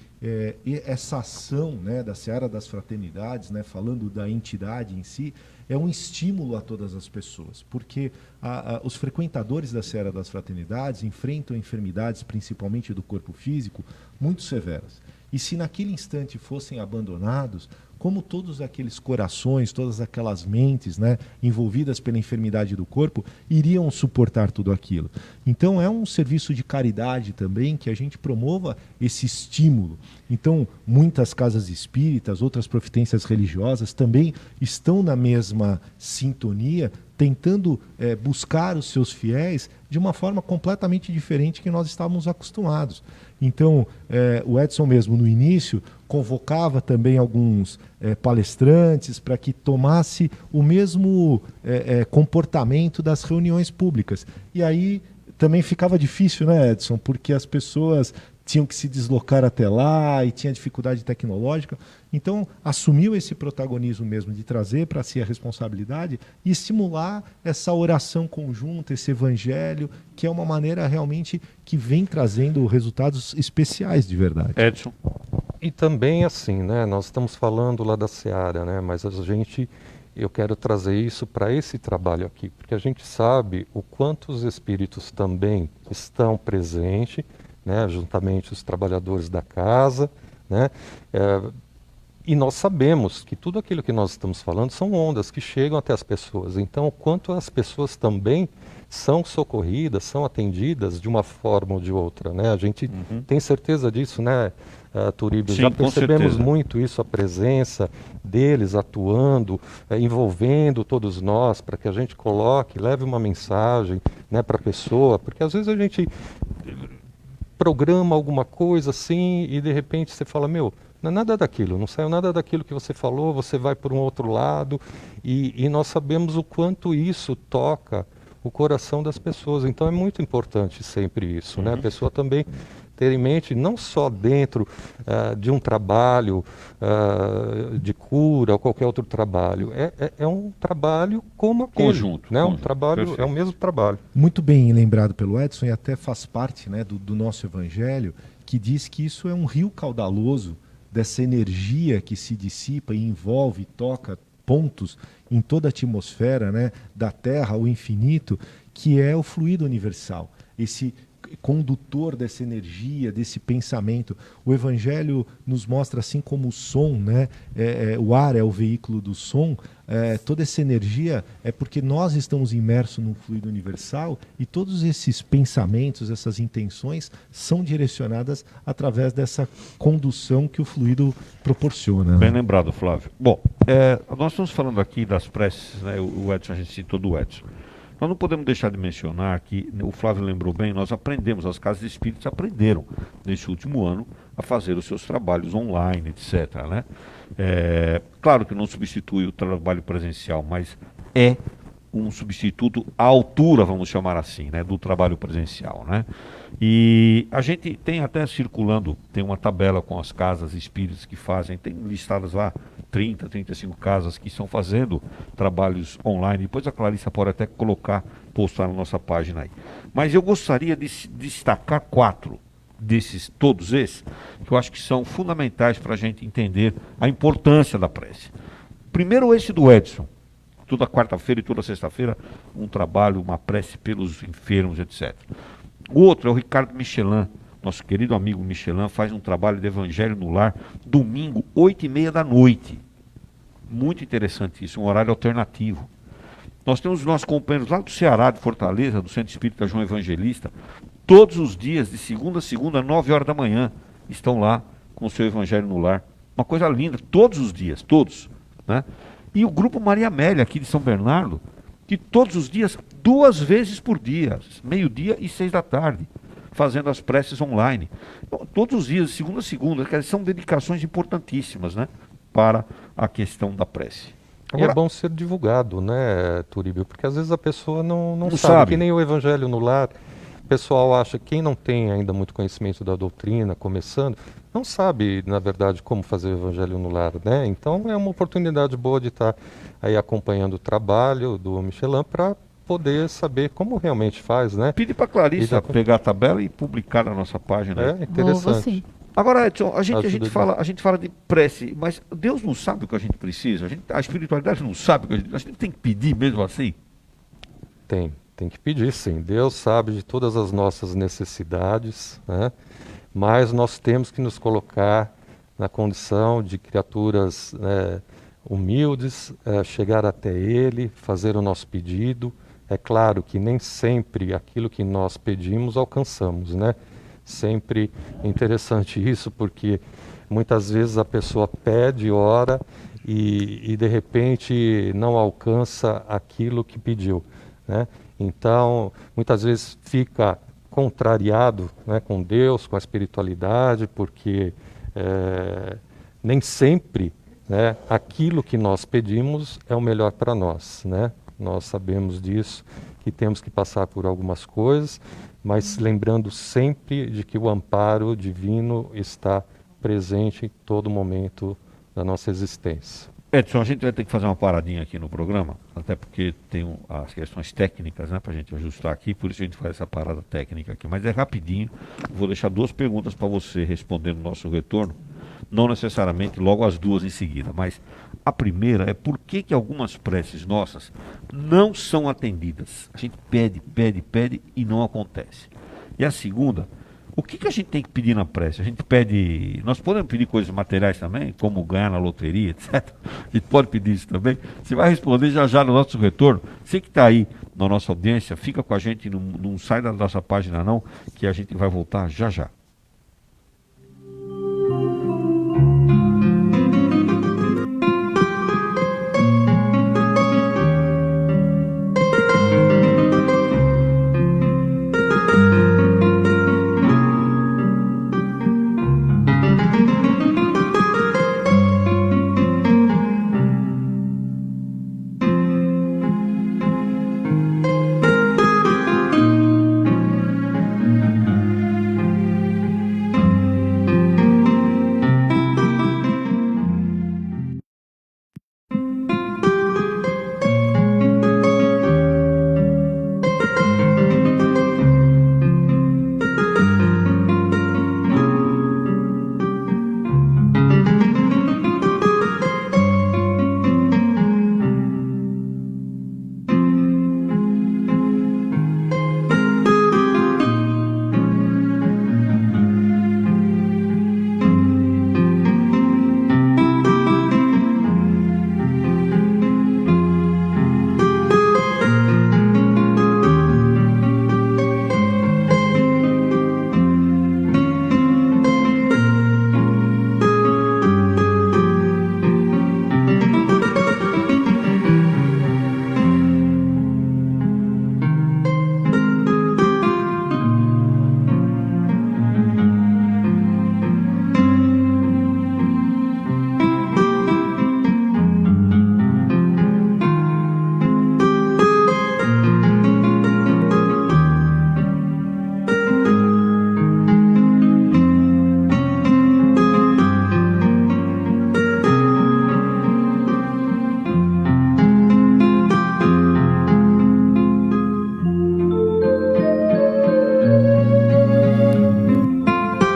essa ação, né, da Seara das Fraternidades, né, falando da entidade em si, é um estímulo a todas as pessoas, porque os frequentadores da Seara das Fraternidades enfrentam enfermidades, principalmente do corpo físico, muito severas. E se naquele instante fossem abandonados, como todos aqueles corações, todas aquelas mentes, né, envolvidas pela enfermidade do corpo, iriam suportar tudo aquilo. Então é um serviço de caridade também que a gente promova esse estímulo. Então muitas casas espíritas, outras providências religiosas também estão na mesma sintonia, tentando buscar os seus fiéis de uma forma completamente diferente que nós estávamos acostumados. Então, o Edson mesmo, no início, convocava também alguns palestrantes para que tomasse o mesmo comportamento das reuniões públicas. E aí também ficava difícil, né, Edson? Porque as pessoas tinham que se deslocar até lá e tinha dificuldade tecnológica. Então, assumiu esse protagonismo mesmo de trazer para si a responsabilidade e estimular essa oração conjunta, esse evangelho, que é uma maneira realmente que vem trazendo resultados especiais de verdade. Edson. E também assim, né? Nós estamos falando lá da Seara, né? Mas eu quero trazer isso para esse trabalho aqui, porque a gente sabe o quanto os espíritos também estão presentes, né? Juntamente os trabalhadores da casa, né? E nós sabemos que tudo aquilo que nós estamos falando são ondas que chegam até as pessoas. Então, o quanto as pessoas também são socorridas, são atendidas de uma forma ou de outra, né? A gente tem certeza disso, né, Turíbio? Sim, Já com percebemos certeza. muito isso, a presença deles atuando, envolvendo todos nós, para que a gente coloque, leve uma mensagem, né, para a pessoa, porque às vezes a gente programa alguma coisa assim e de repente você fala, meu, não é nada daquilo, não saiu nada daquilo que você falou, você vai por um outro lado e nós sabemos o quanto isso toca o coração das pessoas. Então é muito importante sempre isso, né? A pessoa também ter em mente, não só dentro de um trabalho de cura ou qualquer outro trabalho, é um trabalho como aquele, Conjunto, né? Um conjunto, trabalho, perfeito. é o mesmo trabalho. Muito bem lembrado pelo Edson, e até faz parte, né, do nosso evangelho, que diz que isso é um rio caudaloso dessa energia que se dissipa e envolve, toca pontos em toda a atmosfera, né, da Terra, o infinito, que é o fluido universal, esse condutor dessa energia, desse pensamento. O Evangelho nos mostra, assim como o som, né, o ar é o veículo do som, toda essa energia é porque nós estamos imersos num fluido universal e todos esses pensamentos, essas intenções são direcionadas através dessa condução que o fluido proporciona. Bem Né? lembrado, Flávio. Bom, nós estamos falando aqui das preces, né? O Edson, a gente citou do Edson. Nós não podemos deixar de mencionar que, o Flávio lembrou bem, nós aprendemos, as casas espíritas aprenderam nesse último ano a fazer os seus trabalhos online, etc. Né? Claro que não substitui o trabalho presencial, mas é um substituto à altura, vamos chamar assim, né, do trabalho presencial. Né? E a gente tem até circulando, tem uma tabela com as casas espíritas que fazem, tem listadas lá 30, 35 casas que estão fazendo trabalhos online. Depois a Clarissa pode até colocar, postar na nossa página aí. Mas eu gostaria de destacar 4 desses, todos esses, que eu acho que são fundamentais para a gente entender a importância da prece. Primeiro, esse do Edson. Toda quarta-feira e toda sexta-feira, um trabalho, uma prece pelos enfermos, etc. O outro é o Ricardo Michelin, nosso querido amigo Michelin, faz um trabalho de Evangelho no Lar, domingo, 8h30 da noite. Muito interessante isso, um horário alternativo. Nós temos os nossos companheiros lá do Ceará, de Fortaleza, do Centro Espírita João Evangelista, todos os dias, de segunda a segunda, 9 horas da manhã, estão lá com o seu Evangelho no Lar. Uma coisa linda, todos os dias, todos. Né? E o Grupo Maria Amélia, aqui de São Bernardo, que todos os dias, 2 vezes por dia, 12h e 18h, fazendo as preces online. Então, todos os dias, de segunda a segunda, quer dizer, são dedicações importantíssimas, né, para a questão da prece. Agora, é bom ser divulgado, né, Turíbio? Porque às vezes a pessoa não sabe, sabe, que nem o Evangelho no Lar. O pessoal acha que quem não tem ainda muito conhecimento da doutrina, começando, não sabe, na verdade, como fazer o Evangelho no Lar, né? Então é uma oportunidade boa de estar aí acompanhando o trabalho do Michelin para poder saber como realmente faz, né? Pede para a Clarissa pegar a tabela e publicar na nossa página. É interessante. Agora, Edson, a gente fala de prece, mas Deus não sabe o que a gente precisa, a espiritualidade não sabe o que a gente tem que pedir mesmo assim? Tem que pedir, sim. Deus sabe de todas as nossas necessidades, né? Mas nós temos que nos colocar na condição de criaturas, né, humildes, chegar até Ele, fazer o nosso pedido. É claro que nem sempre aquilo que nós pedimos alcançamos, né? Sempre interessante isso, porque muitas vezes a pessoa pede, ora e de repente não alcança aquilo que pediu, né? Então, muitas vezes fica contrariado, né, com Deus, com a espiritualidade, porque nem sempre, né, aquilo que nós pedimos é o melhor para nós, né? Nós sabemos disso, que temos que passar por algumas coisas, mas lembrando sempre de que o amparo divino está presente em todo momento da nossa existência. Edson, a gente vai ter que fazer uma paradinha aqui no programa, até porque tem as questões técnicas, né, para a gente ajustar aqui, por isso a gente faz essa parada técnica aqui, mas é rapidinho. Vou deixar 2 perguntas para você responder no nosso retorno. não necessariamente logo as duas em seguida, mas a primeira é por que algumas preces nossas não são atendidas. A gente pede, pede, pede e não acontece. E a segunda, o que a gente tem que pedir na prece? A gente pede, nós podemos pedir coisas materiais também, como ganhar na loteria, etc. A gente pode pedir isso também. Você vai responder já já no nosso retorno. Você que está aí na nossa audiência, fica com a gente, não sai da nossa página não, que a gente vai voltar já já.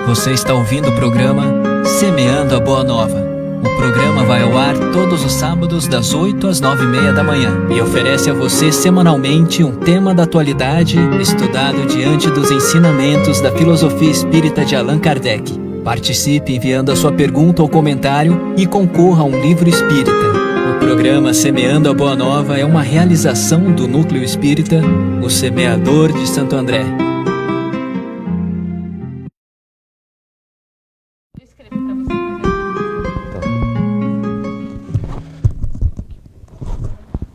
Você está ouvindo o programa Semeando a Boa Nova. O programa vai ao ar todos os sábados das 8 às 9h30 da manhã e oferece a você semanalmente um tema da atualidade estudado diante dos ensinamentos da filosofia espírita de Allan Kardec. Participe enviando a sua pergunta ou comentário e concorra a um livro espírita. O programa Semeando a Boa Nova é uma realização do Núcleo Espírita, o Semeador de Santo André.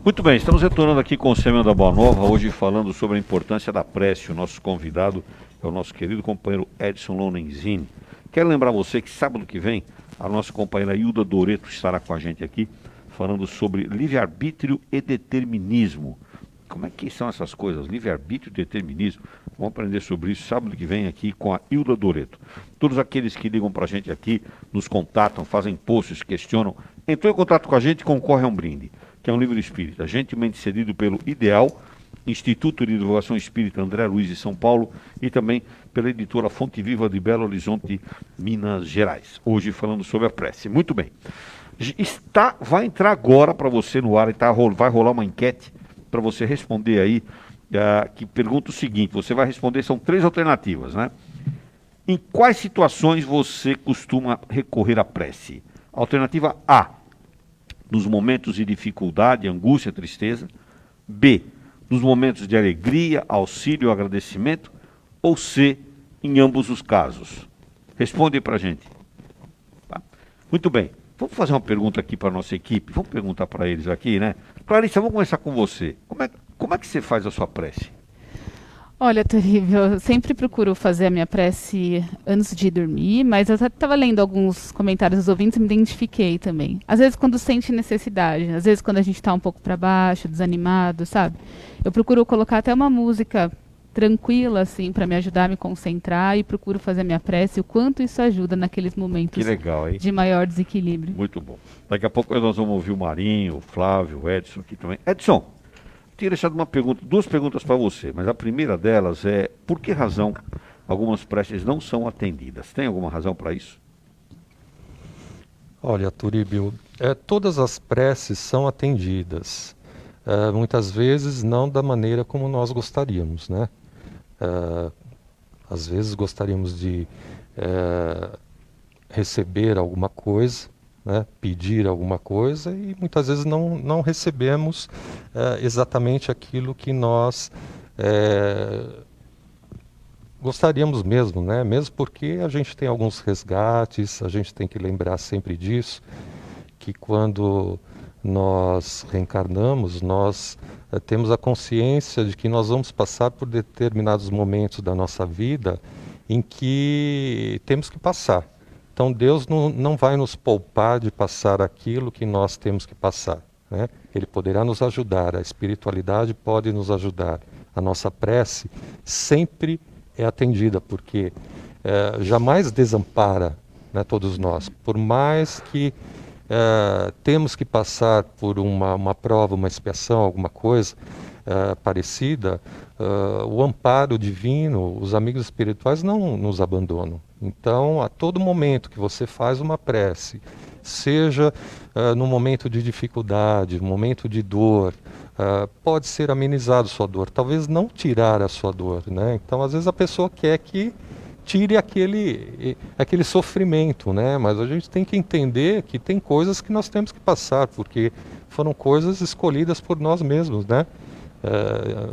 Muito bem, estamos retornando aqui com o Semeando da Boa Nova, hoje falando sobre a importância da prece. O nosso convidado é o nosso querido companheiro Edson Lorenzini. Quero lembrar você que sábado que vem a nossa companheira Hilda Doreto estará com a gente aqui, falando sobre livre-arbítrio e determinismo. Como é que são essas coisas? Livre-arbítrio e determinismo. Vamos aprender sobre isso sábado que vem aqui com a Hilda Doreto. Todos aqueles que ligam para a gente aqui, nos contatam, fazem posts, questionam, entrou em contato com a gente, concorre a um brinde, que é um livro espírita, gentilmente cedido pelo Ideal, Instituto de Divulgação Espírita André Luiz de São Paulo, e também pela editora Fonte Viva de Belo Horizonte, Minas Gerais. Hoje falando sobre a prece. Muito bem. Vai entrar agora para você no ar, vai rolar uma enquete para você responder aí, que pergunta o seguinte, você vai responder, são 3 alternativas, né? Em quais situações você costuma recorrer à prece? Alternativa A, nos momentos de dificuldade, angústia, tristeza. B, nos momentos de alegria, auxílio, agradecimento. Ou C, em ambos os casos. Responde para a gente. Tá? Muito bem. Vamos fazer uma pergunta aqui para a nossa equipe. Vamos perguntar para eles aqui, né? Clarissa, vamos começar com você. Como é que você faz a sua prece? Olha, Toribio, eu sempre procuro fazer a minha prece antes de dormir, mas eu estava lendo alguns comentários dos ouvintes e me identifiquei também. Às vezes quando sente necessidade, às vezes quando a gente está um pouco para baixo, desanimado, sabe? Eu procuro colocar até uma música tranquila, assim, para me ajudar a me concentrar e procuro fazer a minha prece, o quanto isso ajuda naqueles momentos que legal, hein? De maior desequilíbrio. Muito bom. Daqui a pouco nós vamos ouvir o Marinho, o Flávio, o Edson aqui também. Edson, tinha deixado duas perguntas para você, mas a primeira delas é por que razão algumas preces não são atendidas? Tem alguma razão para isso? Olha, Turíbio, todas as preces são atendidas. Muitas vezes não da maneira como nós gostaríamos, né? Às vezes gostaríamos de receber alguma coisa, né? Pedir alguma coisa, e muitas vezes não recebemos exatamente aquilo que nós gostaríamos mesmo, né? Mesmo porque a gente tem alguns resgates, a gente tem que lembrar sempre disso, que quando nós reencarnamos, nós temos a consciência de que nós vamos passar por determinados momentos da nossa vida em que temos que passar. Então Deus não vai nos poupar de passar aquilo que nós temos que passar, né? Ele poderá nos ajudar, a espiritualidade pode nos ajudar. A nossa prece sempre é atendida, porque jamais desampara, né, todos nós. Por mais que temos que passar por uma prova, uma expiação, alguma coisa parecida, o amparo divino, os amigos espirituais não nos abandonam. Então, a todo momento que você faz uma prece, seja no momento de dificuldade, no momento de dor, pode ser amenizado sua dor, talvez não tirar a sua dor, né? Então, às vezes a pessoa quer que tire aquele sofrimento, né? Mas a gente tem que entender que tem coisas que nós temos que passar, porque foram coisas escolhidas por nós mesmos, né?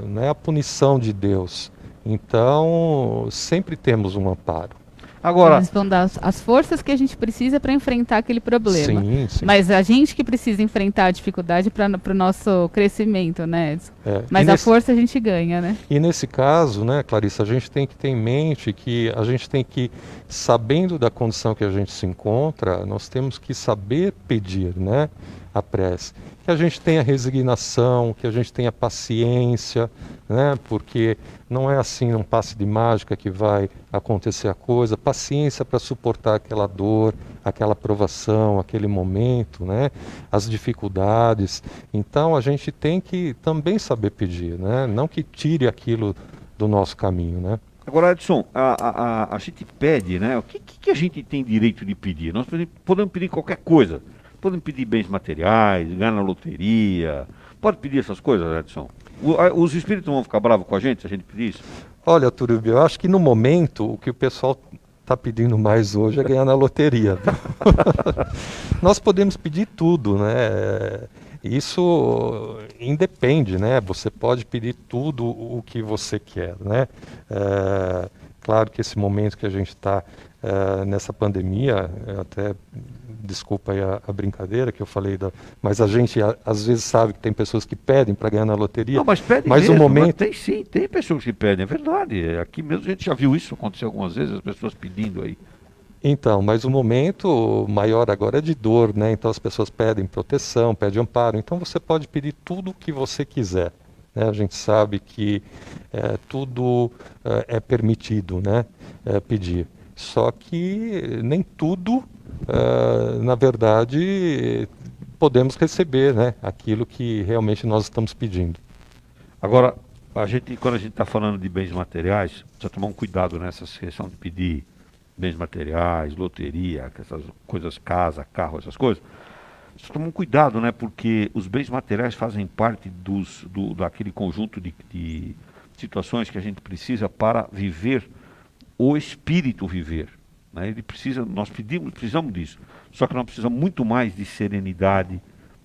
Não é a punição de Deus. Então, sempre temos um amparo. Agora, Eles vão dar as forças que a gente precisa para enfrentar aquele problema. Sim, sim. Mas a gente que precisa enfrentar a dificuldade para o nosso crescimento, né, Edson? Mas a força a gente ganha, né? E nesse caso, né, Clarissa, a gente tem que ter em mente que a gente tem que, sabendo da condição que a gente se encontra, nós temos que saber pedir, né, a prece. Que a gente tenha resignação, que a gente tenha paciência, né, porque não é assim num passe de mágica que vai acontecer a coisa. Paciência para suportar aquela dor, aquela provação, aquele momento, né, as dificuldades. Então a gente tem que também saber pedir, né, não que tire aquilo do nosso caminho, né. agora, Edson, a gente pede, né? O que a gente tem direito de pedir? Nós podemos pedir qualquer coisa. Podemos pedir bens materiais, ganhar na loteria. Pode pedir essas coisas, Edson? Os espíritos vão ficar bravos com a gente se a gente pedir isso? Olha, Turíbio, eu acho que no momento o que o pessoal está pedindo mais hoje é ganhar na loteria. Nós podemos pedir tudo, né? Isso independe, né? Você pode pedir tudo o que você quer, né? Claro que esse momento que a gente está nessa pandemia, até desculpa aí a brincadeira que eu falei, mas a gente às vezes sabe que tem pessoas que pedem para ganhar na loteria. Não, mas pedem mas mesmo, o momento... mas tem pessoas que pedem, é verdade. Aqui mesmo a gente já viu isso acontecer algumas vezes, as pessoas pedindo aí. Então, mas o momento maior agora é de dor, né? Então as pessoas pedem proteção, pedem amparo. Então você pode pedir tudo o que você quiser, né? A gente sabe que tudo é permitido, né? Pedir. Só que nem tudo, na verdade, podemos receber, né? Aquilo que realmente nós estamos pedindo. Agora, quando a gente está falando de bens materiais, precisa tomar um cuidado nessa questão de pedir bens materiais, loteria, essas coisas, casa, carro, essas coisas. Precisa tomar um cuidado, né? Porque os bens materiais fazem parte daquele conjunto de situações que a gente precisa para viver o espírito viver, né? Nós precisamos disso. Só que nós precisamos muito mais de serenidade,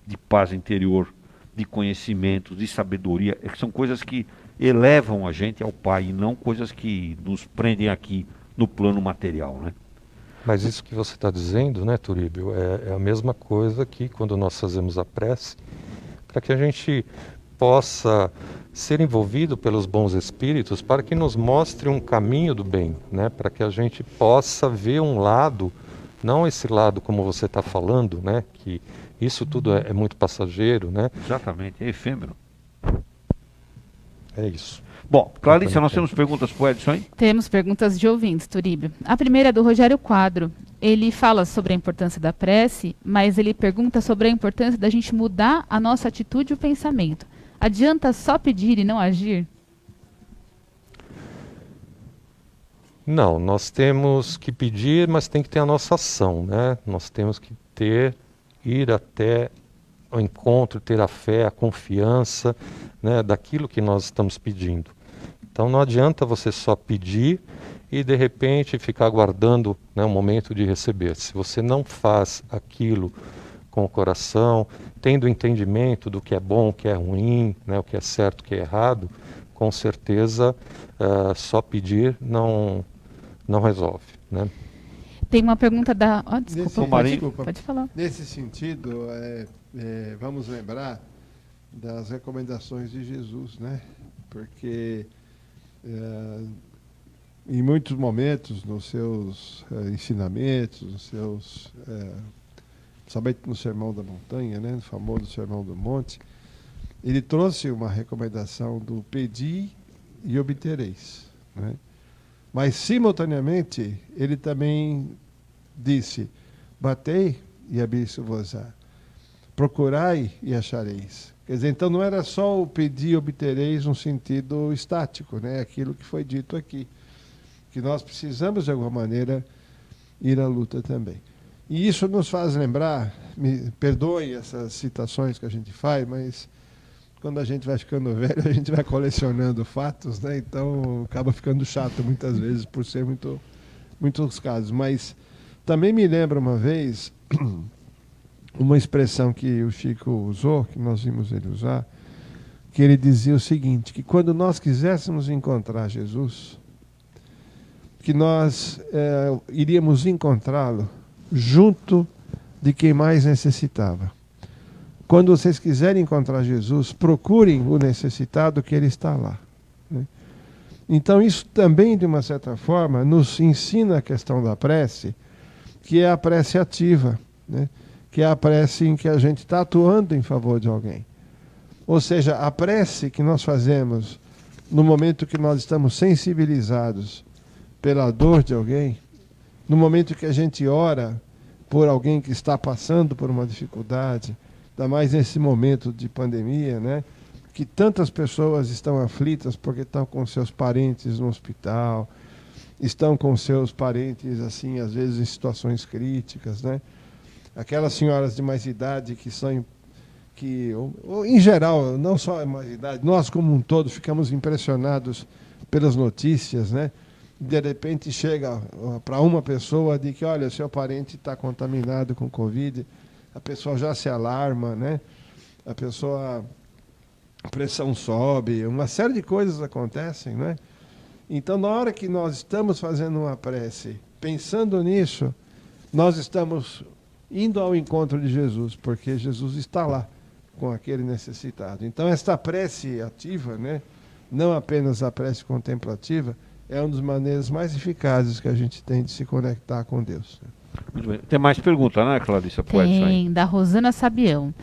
de paz interior, de conhecimento, de sabedoria, que são coisas que elevam a gente ao Pai e não coisas que nos prendem aqui no plano material, né? Mas isso que você está dizendo, né, Turíbio, é a mesma coisa que quando nós fazemos a prece, para que a gente possa ser envolvido pelos bons espíritos, para que nos mostre um caminho do bem, né? Para que a gente possa ver um lado, não esse lado como você está falando, né? Que isso tudo é muito passageiro, né? Exatamente, é efêmero. É isso. Bom, Clarissa, nós temos perguntas para o Edson, hein? Temos perguntas de ouvintes, Turíbio. A primeira é do Rogério Quadro. Ele fala sobre a importância da prece, mas ele pergunta sobre a importância da gente mudar a nossa atitude e o pensamento. Adianta só pedir e não agir? Não, nós temos que pedir, mas tem que ter a nossa ação, né? Nós temos que ir até o encontro, ter a fé, a confiança, né, daquilo que nós estamos pedindo. Então não adianta você só pedir e de repente ficar aguardando, né, o momento de receber. Se você não faz aquilo com o coração, tendo entendimento do que é bom, o que é ruim, né, o que é certo, o que é errado, com certeza só pedir não resolve, né? Tem uma pergunta da... Desculpa, pode falar. Nesse sentido, vamos lembrar das recomendações de Jesus, né? Porque em muitos momentos, nos seus ensinamentos, somente no Sermão da Montanha, né? No famoso Sermão do Monte, ele trouxe uma recomendação do pedi e obtereis, né? Mas, simultaneamente, ele também disse, batei e abrir-se-vos-á, procurai e achareis. Quer dizer, então não era só o pedir e obtereis no sentido estático, né? Aquilo que foi dito aqui, que nós precisamos, de alguma maneira, ir à luta também. E isso nos faz lembrar, me perdoem essas citações que a gente faz, mas quando a gente vai ficando velho, a gente vai colecionando fatos, né? Então acaba ficando chato muitas vezes, por ser muitos casos. Mas também me lembra uma vez uma expressão que o Chico usou, que nós vimos ele usar, que ele dizia o seguinte, que quando nós quiséssemos encontrar Jesus, que nós iríamos encontrá-lo junto de quem mais necessitava. Quando vocês quiserem encontrar Jesus, procurem o necessitado, que ele está lá, né? Então isso também, de uma certa forma, nos ensina a questão da prece, que é a prece ativa, né? Que é a prece em que a gente está atuando em favor de alguém. Ou seja, a prece que nós fazemos no momento que nós estamos sensibilizados pela dor de alguém, no momento que a gente ora por alguém que está passando por uma dificuldade, ainda mais nesse momento de pandemia, né? Que tantas pessoas estão aflitas porque estão com seus parentes no hospital, estão com seus parentes, assim, às vezes em situações críticas, né? Aquelas senhoras de mais idade que são, ou em geral, não só a mais idade, nós como um todo ficamos impressionados pelas notícias, né? De repente chega para uma pessoa de que, olha, seu parente está contaminado com Covid, a pessoa já se alarma, né? A pressão sobe, uma série de coisas acontecem, né? Então, na hora que nós estamos fazendo uma prece, pensando nisso, nós estamos indo ao encontro de Jesus, porque Jesus está lá com aquele necessitado. Então, esta prece ativa, né? Não apenas a prece contemplativa, é uma das maneiras mais eficazes que a gente tem de se conectar com Deus. Muito bem. Tem mais pergunta, né, Clarissa? Tem, da Rosana Sabião.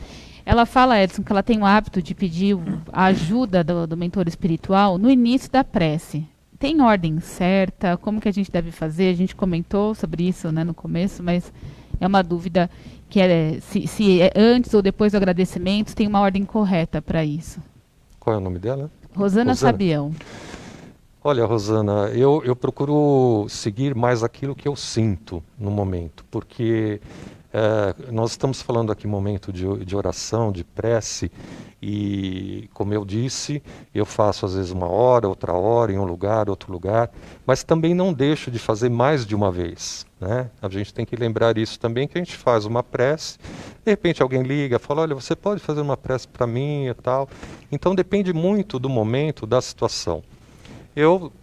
Ela fala, Edson, que ela tem o hábito de pedir a ajuda do mentor espiritual no início da prece. Tem ordem certa? Como que a gente deve fazer? A gente comentou sobre isso, né, no começo, mas é uma dúvida que se é antes ou depois do agradecimento, tem uma ordem correta para isso. Qual é o nome dela? Rosana Sabião. Olha, Rosana, eu procuro seguir mais aquilo que eu sinto no momento, porque nós estamos falando aqui momento de oração, de prece, e como eu disse, eu faço às vezes uma hora, outra hora, em um lugar, outro lugar, mas também não deixo de fazer mais de uma vez, né? A gente tem que lembrar isso também, que a gente faz uma prece, de repente alguém liga, fala, olha, você pode fazer uma prece para mim e tal. Então depende muito do momento, da situação.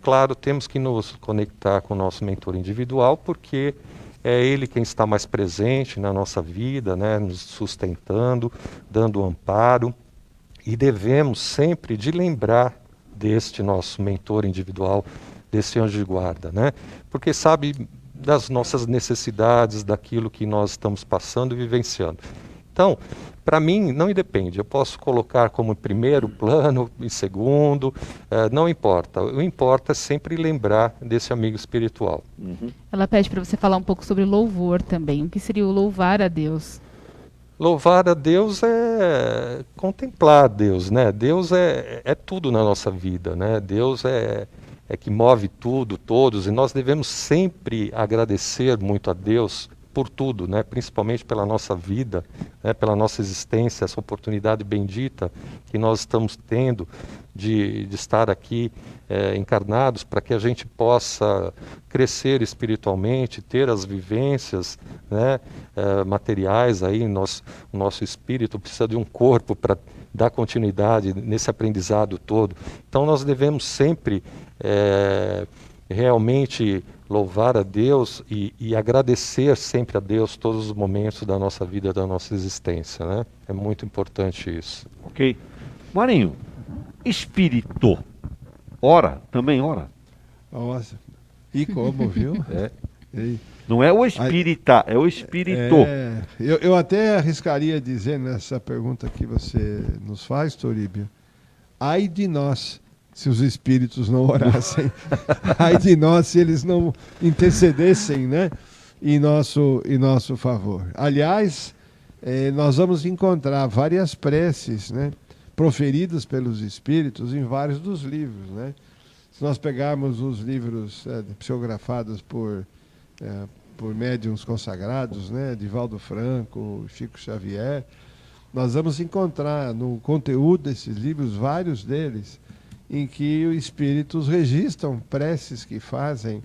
Claro, temos que nos conectar com o nosso mentor individual, porque é ele quem está mais presente na nossa vida, né, nos sustentando, dando amparo. E devemos sempre de lembrar deste nosso mentor individual, desse anjo de guarda, né? Porque sabe das nossas necessidades, daquilo que nós estamos passando e vivenciando. Então, para mim, não independe. Eu posso colocar como em primeiro plano, em segundo, não importa. O importa é sempre lembrar desse amigo espiritual. Uhum. Ela pede para você falar um pouco sobre louvor também. O que seria o louvar a Deus? Louvar a Deus é contemplar a Deus, né? Deus é tudo na nossa vida, né? Deus é que move tudo, todos, e nós devemos sempre agradecer muito a Deus por tudo, né? Principalmente pela nossa vida, né? Pela nossa existência, essa oportunidade bendita que nós estamos tendo de estar aqui encarnados, para que a gente possa crescer espiritualmente, ter as vivências, né? Materiais aí, o nosso espírito precisa de um corpo para dar continuidade nesse aprendizado todo. Então nós devemos sempre realmente louvar a Deus e agradecer sempre a Deus todos os momentos da nossa vida, da nossa existência, né? É muito importante isso. Ok. Marinho, espírito, ora, também ora? Nossa, e como, viu? E, Não é o espírita, é o espírito. eu até arriscaria dizer nessa pergunta que você nos faz, Toríbio, ai de nós se os espíritos não orassem, ai de nós se eles não intercedessem, né, em nosso favor. Aliás, nós vamos encontrar várias preces, né, proferidas pelos espíritos em vários dos livros, né? Se nós pegarmos os livros psicografados por médiuns consagrados, né, Divaldo Franco, Chico Xavier, nós vamos encontrar no conteúdo desses livros, vários deles, em que os espíritos registram preces que fazem,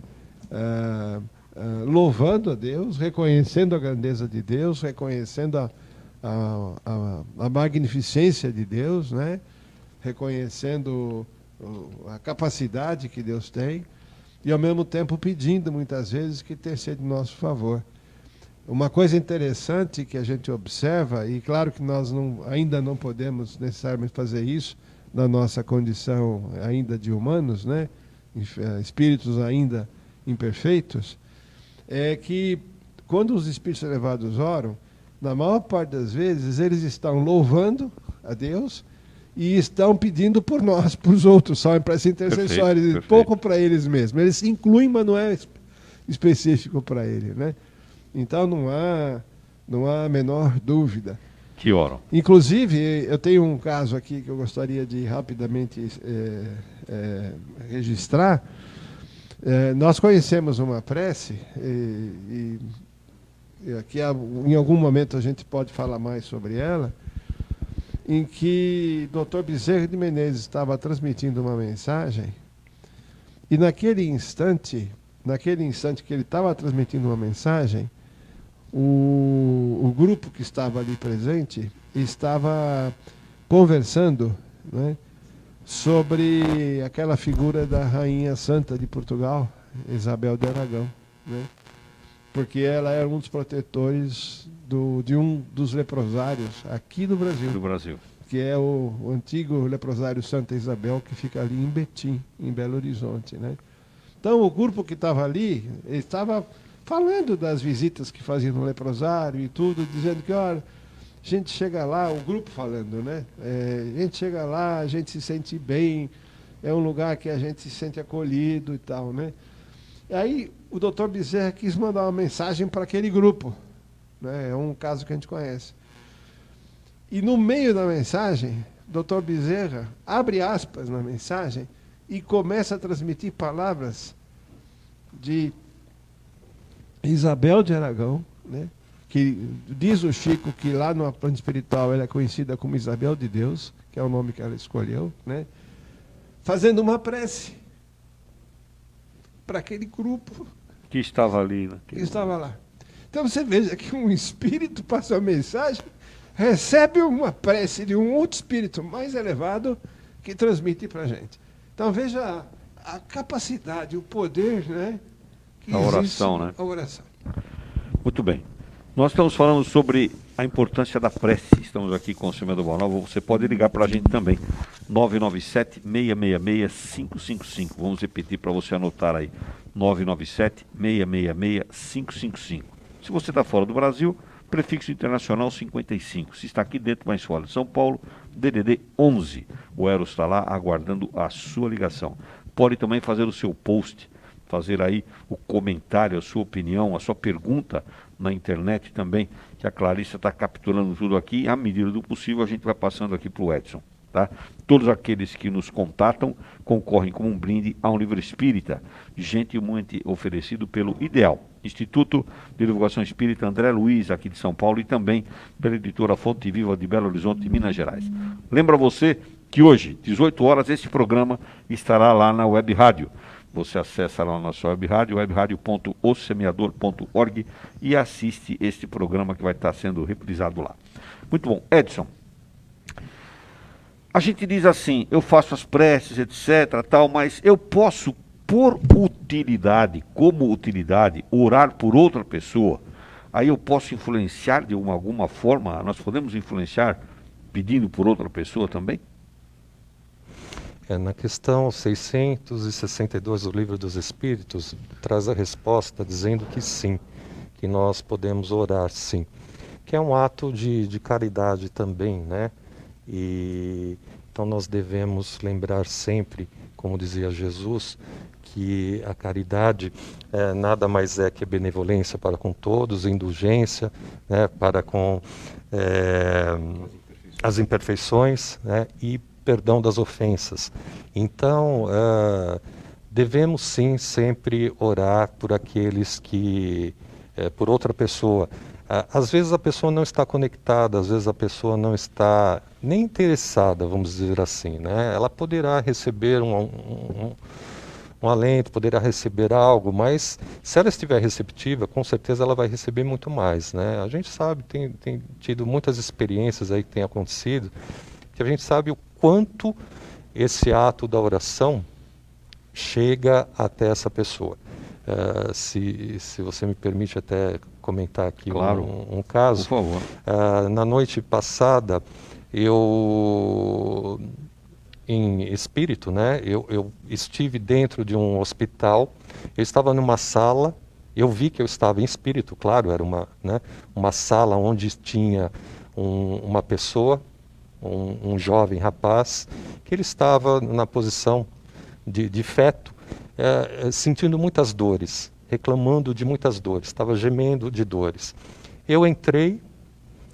louvando a Deus, reconhecendo a grandeza de Deus, reconhecendo a magnificência de Deus, né, reconhecendo a capacidade que Deus tem, e ao mesmo tempo pedindo muitas vezes que interceda em nosso favor. Uma coisa interessante que a gente observa, e claro que nós ainda não podemos necessariamente fazer isso na nossa condição ainda de humanos, né, espíritos ainda imperfeitos, é que quando os espíritos elevados oram, na maior parte das vezes eles estão louvando a Deus e estão pedindo por nós, por os outros, são preces intercessórias, Perfeito. pouco para eles mesmos. Eles se incluem, mas não é específico para ele, né? Então não há a menor dúvida. Que oram. Inclusive, eu tenho um caso aqui que eu gostaria de rapidamente registrar. Nós conhecemos uma prece, e aqui em algum momento a gente pode falar mais sobre ela, em que o Dr. Bezerra de Menezes estava transmitindo uma mensagem, e naquele instante que ele estava transmitindo uma mensagem, o grupo que estava ali presente estava conversando, né, sobre aquela figura da Rainha Santa de Portugal, Isabel de Aragão, né, porque ela era um dos protetores de um dos leprosários aqui do Brasil, que é o antigo leprosário Santa Isabel, que fica ali em Betim, em Belo Horizonte, né? Então, o grupo que estava ali estava falando das visitas que faziam no leprosário e tudo, dizendo que, olha, a gente chega lá, o grupo falando, né? A gente chega lá, a gente se sente bem, é um lugar que a gente se sente acolhido e tal, né? E aí, o Dr. Bezerra quis mandar uma mensagem para aquele grupo, né? É um caso que a gente conhece. E no meio da mensagem, o Dr. Bezerra abre aspas na mensagem e começa a transmitir palavras de Isabel de Aragão, né? Que diz o Chico que lá no plano espiritual ela é conhecida como Isabel de Deus, que é o nome que ela escolheu, né? Fazendo uma prece para aquele grupo Que estava ali, né? que estava lá. Então você veja que um espírito passa uma mensagem, recebe uma prece de um outro espírito mais elevado que transmite para a gente. Então veja a capacidade, o poder, né, que A oração, existe, né? A oração. Muito bem. Nós estamos falando sobre a importância da prece. Estamos aqui com o Semeando a Boa Nova. Você pode ligar para a gente também. 997-666-555. Vamos repetir para você anotar aí. 997-666-555. Se você está fora do Brasil, prefixo internacional 55. Se está aqui dentro, mais fora de São Paulo, DDD 11. O Eros está lá aguardando a sua ligação. Pode também fazer o seu post, fazer aí o comentário, a sua opinião, a sua pergunta na internet também, que a Clarissa está capturando tudo aqui. À medida do possível, a gente vai passando aqui para o Edson. tá? Todos aqueles que nos contatam concorrem como um brinde a um livro espírita, gentilmente oferecido pelo Ideal, Instituto de Divulgação Espírita André Luiz, aqui de São Paulo, e também pela editora Fonte Viva de Belo Horizonte, Minas Gerais. Lembra você que hoje, 18 horas, este programa estará lá na Web Rádio. Você acessa lá na nossa web rádio, webradio.osemeador.org, e assiste este programa que vai estar sendo reprisado lá. Muito bom. Edson, a gente diz assim, eu faço as preces, etc, tal, mas eu posso, por utilidade, como utilidade, orar por outra pessoa? Aí eu posso influenciar de alguma forma? Nós podemos influenciar pedindo por outra pessoa também? Na questão 662 do Livro dos Espíritos, traz a resposta dizendo que sim, que nós podemos orar sim, que é um ato de caridade também, né? E então nós devemos lembrar sempre, como dizia Jesus, que a caridade nada mais é que benevolência para com todos, indulgência, né, para com as imperfeições, né, e perdão das ofensas. Então, devemos sim sempre orar por aqueles que, por outra pessoa. Às vezes a pessoa não está conectada, às vezes a pessoa não está nem interessada, vamos dizer assim, né? Ela poderá receber um alento, poderá receber algo, mas se ela estiver receptiva, com certeza ela vai receber muito mais, né? A gente sabe, tem tido muitas experiências aí que tem acontecido, que a gente sabe o quanto esse ato da oração chega até essa pessoa. Se você me permite até comentar aqui, claro, um caso. por favor. Na noite passada, eu, em espírito, né, eu estive dentro de um hospital, eu estava numa sala, eu vi que eu estava em espírito, claro, era uma sala onde tinha uma pessoa, um jovem rapaz, que ele estava na posição de feto, sentindo muitas dores, reclamando de muitas dores, estava gemendo de dores. Eu entrei,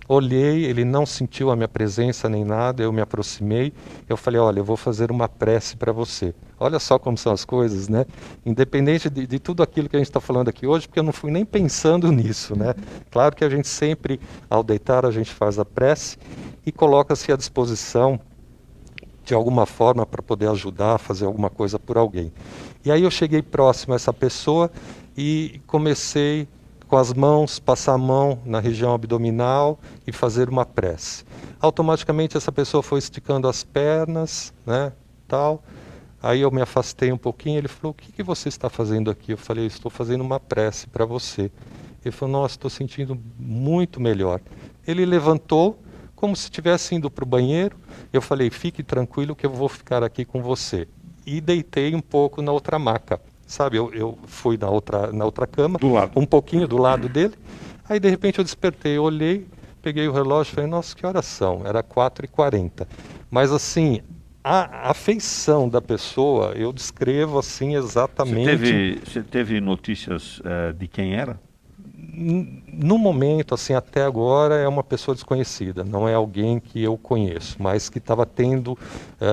olhei, ele não sentiu a minha presença nem nada, eu me aproximei, eu falei, olha, eu vou fazer uma prece para você. Olha só como são as coisas, né? Independente de tudo aquilo que a gente está falando aqui hoje, porque eu não fui nem pensando nisso, né? Claro que a gente sempre, ao deitar, a gente faz a prece e coloca-se à disposição de alguma forma para poder ajudar, fazer alguma coisa por alguém. E aí eu cheguei próximo a essa pessoa e comecei com as mãos, passar a mão na região abdominal e fazer uma prece. Automaticamente essa pessoa foi esticando as pernas, né, tal. Aí eu me afastei um pouquinho, ele falou, o que você está fazendo aqui? Eu falei, estou fazendo uma prece para você. Ele falou, nossa, estou sentindo muito melhor. Ele levantou, como se estivesse indo para o banheiro. Eu falei, fique tranquilo que eu vou ficar aqui com você. E deitei um pouco na outra maca. Sabe, eu fui na outra cama, um pouquinho do lado dele. Aí de repente eu despertei, eu olhei, peguei o relógio e falei, nossa, que horas são? Era 4h40. Mas assim, a afeição da pessoa, eu descrevo assim exatamente. Você teve notícias de quem era? No momento, assim, até agora é uma pessoa desconhecida, não é alguém que eu conheço, mas que estava tendo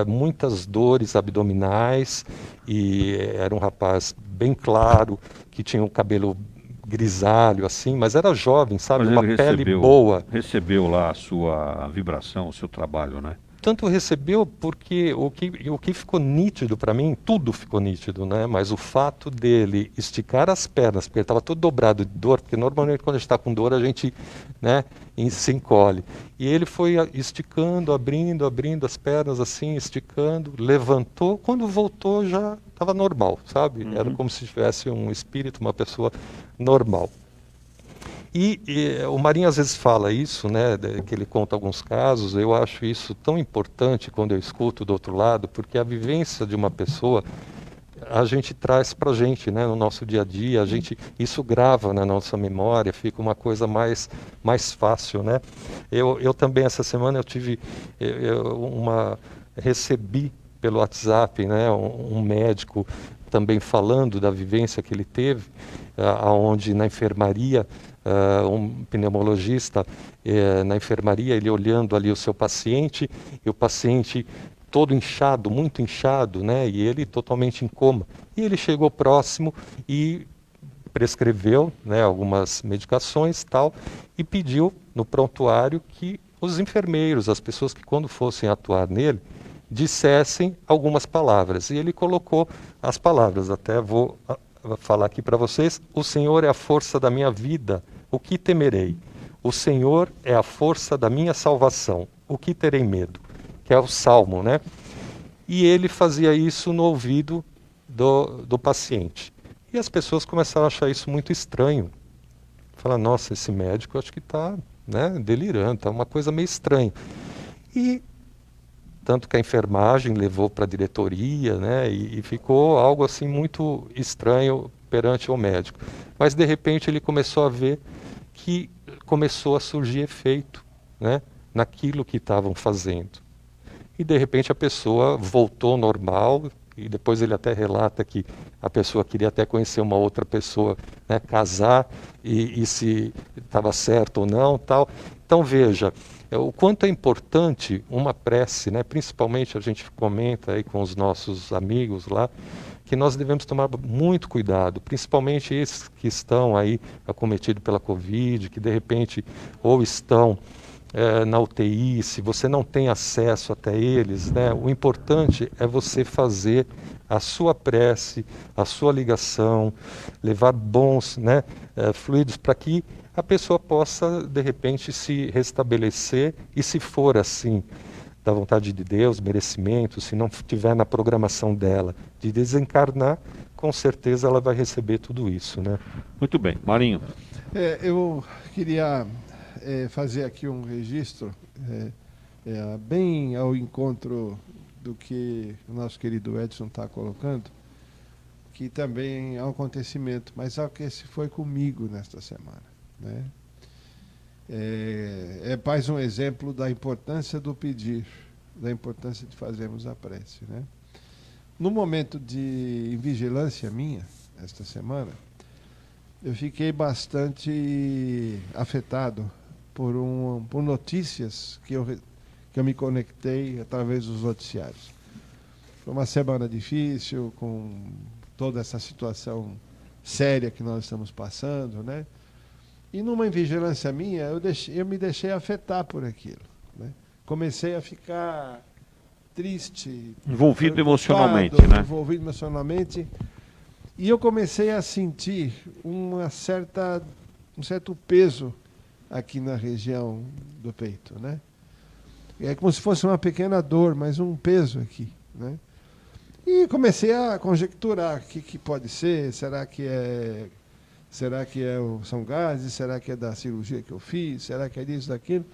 muitas dores abdominais e era um rapaz bem claro, que tinha um cabelo grisalho, assim, mas era jovem, sabe? Uma pele boa. Recebeu lá a sua vibração, o seu trabalho, né? Tanto recebeu porque o que ficou nítido para mim, tudo ficou nítido, né? Mas o fato dele esticar as pernas, porque ele estava todo dobrado de dor, porque normalmente quando a gente está com dor a gente, né, se encolhe. E ele foi esticando, abrindo as pernas assim, esticando, levantou, quando voltou já estava normal, sabe? Era como se tivesse um espírito, uma pessoa normal. E o Marinho às vezes fala isso, né, que ele conta alguns casos, eu acho isso tão importante quando eu escuto do outro lado, porque a vivência de uma pessoa, a gente traz para a gente, né, no nosso dia a dia, isso grava na nossa memória, fica uma coisa mais fácil, né. Eu também, essa semana, recebi pelo WhatsApp, né, um médico também falando da vivência que ele teve, aonde na enfermaria um pneumologista na enfermaria, ele olhando ali o seu paciente, e o paciente todo inchado, muito inchado, né? E ele totalmente em coma. E ele chegou próximo e prescreveu, né, algumas medicações tal, e pediu no prontuário que os enfermeiros, as pessoas que quando fossem atuar nele, dissessem algumas palavras. E ele colocou as palavras, até vou falar aqui para vocês: o Senhor é a força da minha vida, o que temerei? O Senhor é a força da minha salvação, o que terei medo? Que é o Salmo, né? E ele fazia isso no ouvido do paciente. E as pessoas começaram a achar isso muito estranho. Falaram, nossa, esse médico acho que está, né, delirando, está uma coisa meio estranha. E tanto que a enfermagem levou para a diretoria, né, e ficou algo assim muito estranho perante o médico. Mas de repente ele começou a ver que começou a surgir efeito, né, naquilo que estavam fazendo. E de repente a pessoa voltou ao normal, e depois ele até relata que a pessoa queria até conhecer uma outra pessoa, né, casar, e se estava certo ou não, tal. Então veja, o quanto é importante uma prece, né? Principalmente a gente comenta aí com os nossos amigos lá, que nós devemos tomar muito cuidado, principalmente esses que estão aí acometidos pela Covid, que de repente ou estão na UTI, se você não tem acesso até eles, né, o importante é você fazer a sua prece, a sua ligação, levar bons, né, fluidos para que a pessoa possa, de repente, se restabelecer, e se for assim, da vontade de Deus, merecimento, se não tiver na programação dela de desencarnar, com certeza ela vai receber tudo isso, né? Muito bem. Marinho. Eu queria fazer aqui um registro bem ao encontro do que o nosso querido Edson está colocando, que também é um acontecimento, mas é o que esse foi comigo nesta semana, né? É mais um exemplo da importância do pedir, da importância de fazermos a prece, né? No momento de vigilância minha, esta semana, eu fiquei bastante afetado por notícias que eu me conectei através dos noticiários. Foi uma semana difícil, com toda essa situação séria que nós estamos passando, né? E numa vigilância minha, eu me deixei afetar por aquilo, né? Comecei a ficar triste, Envolvido emocionalmente, né? Envolvido emocionalmente. E eu comecei a sentir um certo peso aqui na região do peito, né? É como se fosse uma pequena dor, mas um peso aqui, né? E comecei a conjecturar o que pode ser. Será que são gases? Será que é da cirurgia que eu fiz? Será que é disso, daquilo?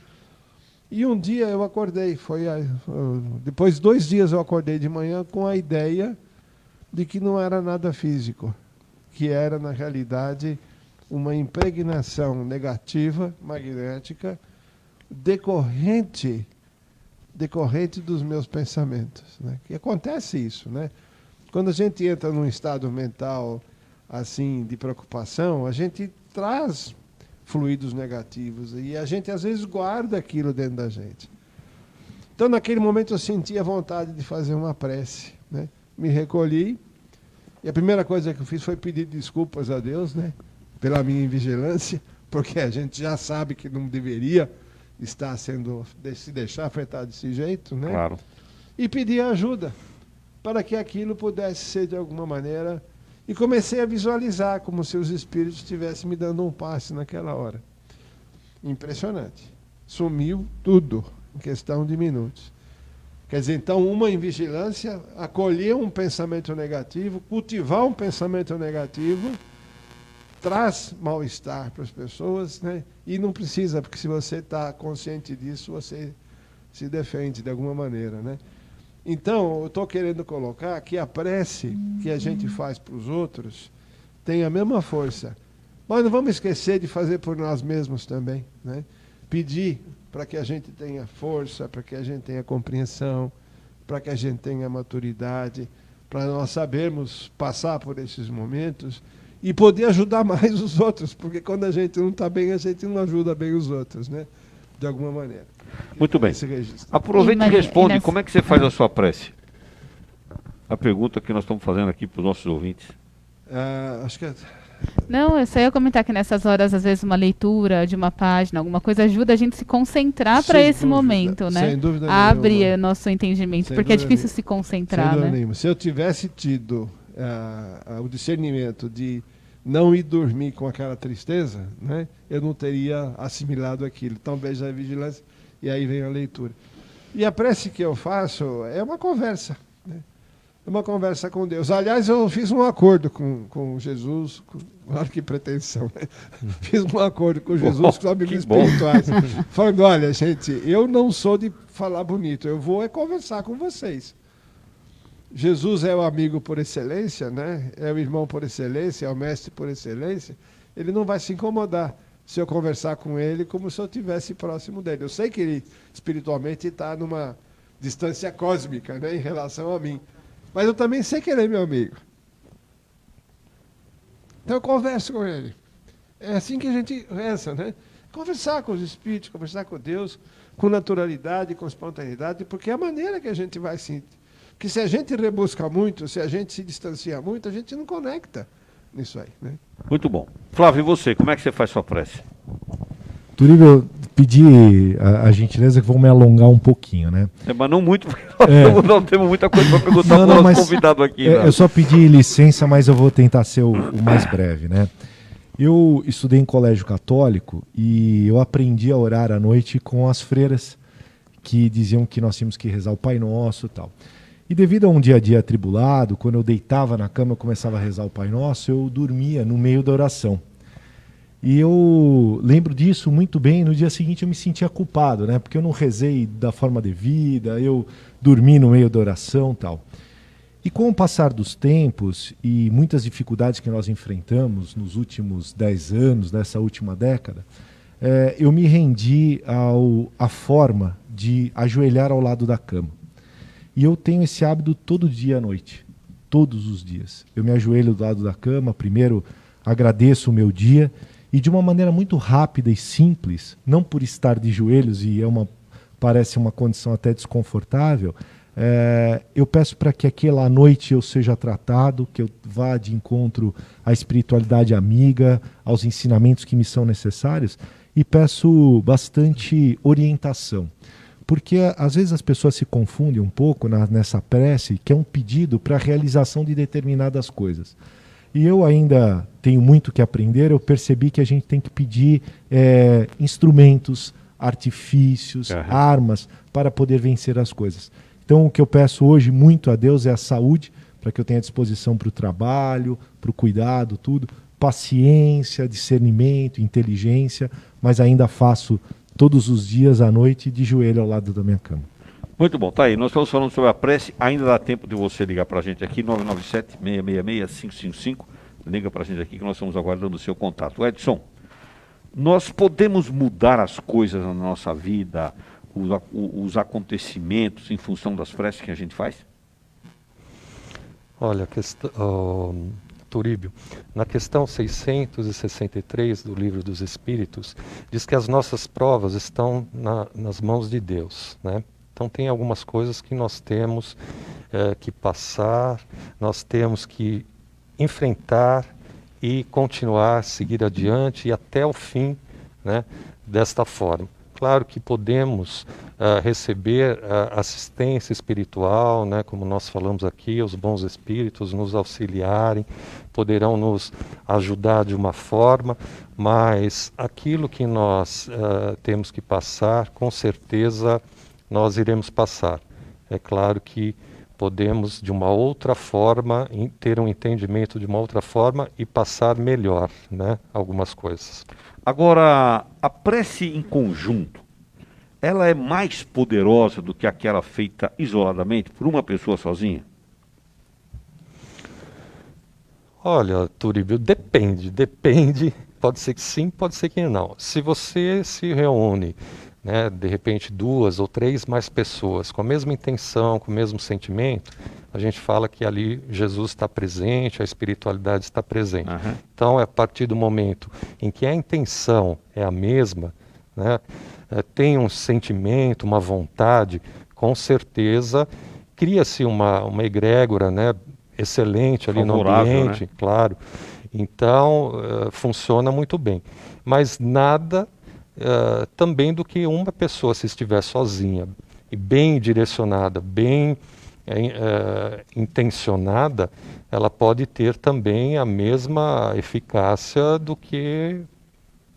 E um dia eu acordei, depois de 2 dias eu acordei de manhã com a ideia de que não era nada físico, que era, na realidade, uma impregnação negativa, magnética, decorrente dos meus pensamentos, né? Que acontece isso, né? Quando a gente entra num estado mental assim de preocupação, a gente traz fluidos negativos e a gente às vezes guarda aquilo dentro da gente. Então naquele momento eu senti a vontade de fazer uma prece, né? Me recolhi e a primeira coisa que eu fiz foi pedir desculpas a Deus, né? Pela minha invigilância, porque a gente já sabe que não deveria estar se deixar afetar desse jeito, né? Claro. E pedir ajuda para que aquilo pudesse ser de alguma maneira. E comecei a visualizar como se os espíritos estivessem me dando um passe naquela hora. Impressionante. Sumiu tudo em questão de minutos. Quer dizer, então, uma invigilância, acolher um pensamento negativo, cultivar um pensamento negativo, traz mal-estar para as pessoas, né? E não precisa, porque se você está consciente disso, você se defende de alguma maneira, né? Então, eu estou querendo colocar que a prece que a gente faz para os outros tem a mesma força. Mas não vamos esquecer de fazer por nós mesmos também, né? Pedir para que a gente tenha força, para que a gente tenha compreensão, para que a gente tenha maturidade, para nós sabermos passar por esses momentos e poder ajudar mais os outros, porque quando a gente não está bem, a gente não ajuda bem os outros, né? De alguma maneira. Muito bem. Esse registro. Aproveita e responde, como é que você faz a sua prece? A pergunta que nós estamos fazendo aqui para os nossos ouvintes. Acho que Não, eu só ia comentar que nessas horas, às vezes, uma leitura de uma página, alguma coisa, ajuda a gente a se concentrar para esse momento, né? Sem dúvida Abre nenhuma. o nosso entendimento, Sem porque é dúvida difícil se concentrar, né? nenhuma. Se eu tivesse tido o discernimento de não ir dormir com aquela tristeza, né, eu não teria assimilado aquilo. Então, veja a vigilância e aí vem a leitura. E a prece que eu faço é uma conversa, né? É uma conversa com Deus. Aliás, eu fiz um acordo com Jesus, olha que pretensão, né? Fiz um acordo com Jesus, com os amigos espirituais, falando, olha, gente, eu não sou de falar bonito, eu vou conversar com vocês. Jesus é o amigo por excelência, né? É o irmão por excelência, é o mestre por excelência. Ele não vai se incomodar se eu conversar com ele como se eu estivesse próximo dele. Eu sei que ele espiritualmente está numa distância cósmica, né, em relação a mim. Mas eu também sei que ele é meu amigo. Então eu converso com ele. É assim que a gente reza, né? Conversar com os espíritos, conversar com Deus, com naturalidade, com espontaneidade, porque é a maneira que a gente vai se... Porque se a gente rebusca muito, se a gente se distancia muito, a gente não conecta nisso aí, né? Muito bom. Flávio, e você? Como é que você faz sua prece? Turíbio, eu pedi a gentileza que vou me alongar um pouquinho, né? Mas não muito, porque nós não temos muita coisa para perguntar para o nosso convidado aqui. Eu só pedi licença, mas eu vou tentar ser o mais breve, né? Eu estudei em colégio católico e eu aprendi a orar à noite com as freiras que diziam que nós tínhamos que rezar o Pai Nosso e tal. E devido a um dia a dia atribulado, quando eu deitava na cama, eu começava a rezar o Pai Nosso, eu dormia no meio da oração. E eu lembro disso muito bem, no dia seguinte eu me sentia culpado, né? Porque eu não rezei da forma devida, eu dormi no meio da oração e tal. E com o passar dos tempos e muitas dificuldades que nós enfrentamos nos últimos 10 anos, nessa última década, eu me rendi à forma de ajoelhar ao lado da cama. E eu tenho esse hábito todo dia à noite, todos os dias. Eu me ajoelho do lado da cama, primeiro agradeço o meu dia e de uma maneira muito rápida e simples, não por estar de joelhos e parece uma condição até desconfortável, eu peço para que aquela noite eu seja tratado, que eu vá de encontro à espiritualidade amiga, aos ensinamentos que me são necessários e peço bastante orientação. Porque às vezes as pessoas se confundem um pouco nessa prece, que é um pedido para a realização de determinadas coisas. E eu ainda tenho muito que aprender, eu percebi que a gente tem que pedir instrumentos, artifícios, armas, para poder vencer as coisas. Então o que eu peço hoje muito a Deus é a saúde, para que eu tenha disposição para o trabalho, para o cuidado, tudo, paciência, discernimento, inteligência, mas ainda faço todos os dias à noite de joelho ao lado da minha cama. Muito bom, tá aí. Nós estamos falando sobre a prece. Ainda dá tempo de você ligar para a gente aqui, 997-666-555. Liga para a gente aqui que nós estamos aguardando o seu contato. Edson, nós podemos mudar as coisas na nossa vida, os acontecimentos em função das preces que a gente faz? Olha, Turíbio, na questão 663 do Livro dos Espíritos, diz que as nossas provas estão nas mãos de Deus, né? Então tem algumas coisas que nós temos que passar, nós temos que enfrentar e continuar, seguir adiante e até o fim, né, desta forma. Claro que podemos receber assistência espiritual, né, como nós falamos aqui, os bons espíritos nos auxiliarem, poderão nos ajudar de uma forma, mas aquilo que nós temos que passar, com certeza nós iremos passar. É claro que podemos, de uma outra forma, ter um entendimento de uma outra forma e passar melhor, né, algumas coisas. Agora, a prece em conjunto, ela é mais poderosa do que aquela feita isoladamente por uma pessoa sozinha? Olha, Turíbio, depende. Pode ser que sim, pode ser que não. Se você se reúne, né, de repente 2 ou 3 mais pessoas com a mesma intenção, com o mesmo sentimento, a gente fala que ali Jesus está presente, a espiritualidade está presente. Uhum. Então, a partir do momento em que a intenção é a mesma, né, tem um sentimento, uma vontade, com certeza cria-se uma egrégora, né, excelente ali no Favorável, ambiente, né? claro. Então, funciona muito bem. Mas nada também do que uma pessoa, se estiver sozinha e bem direcionada, bem intencionada, ela pode ter também a mesma eficácia do que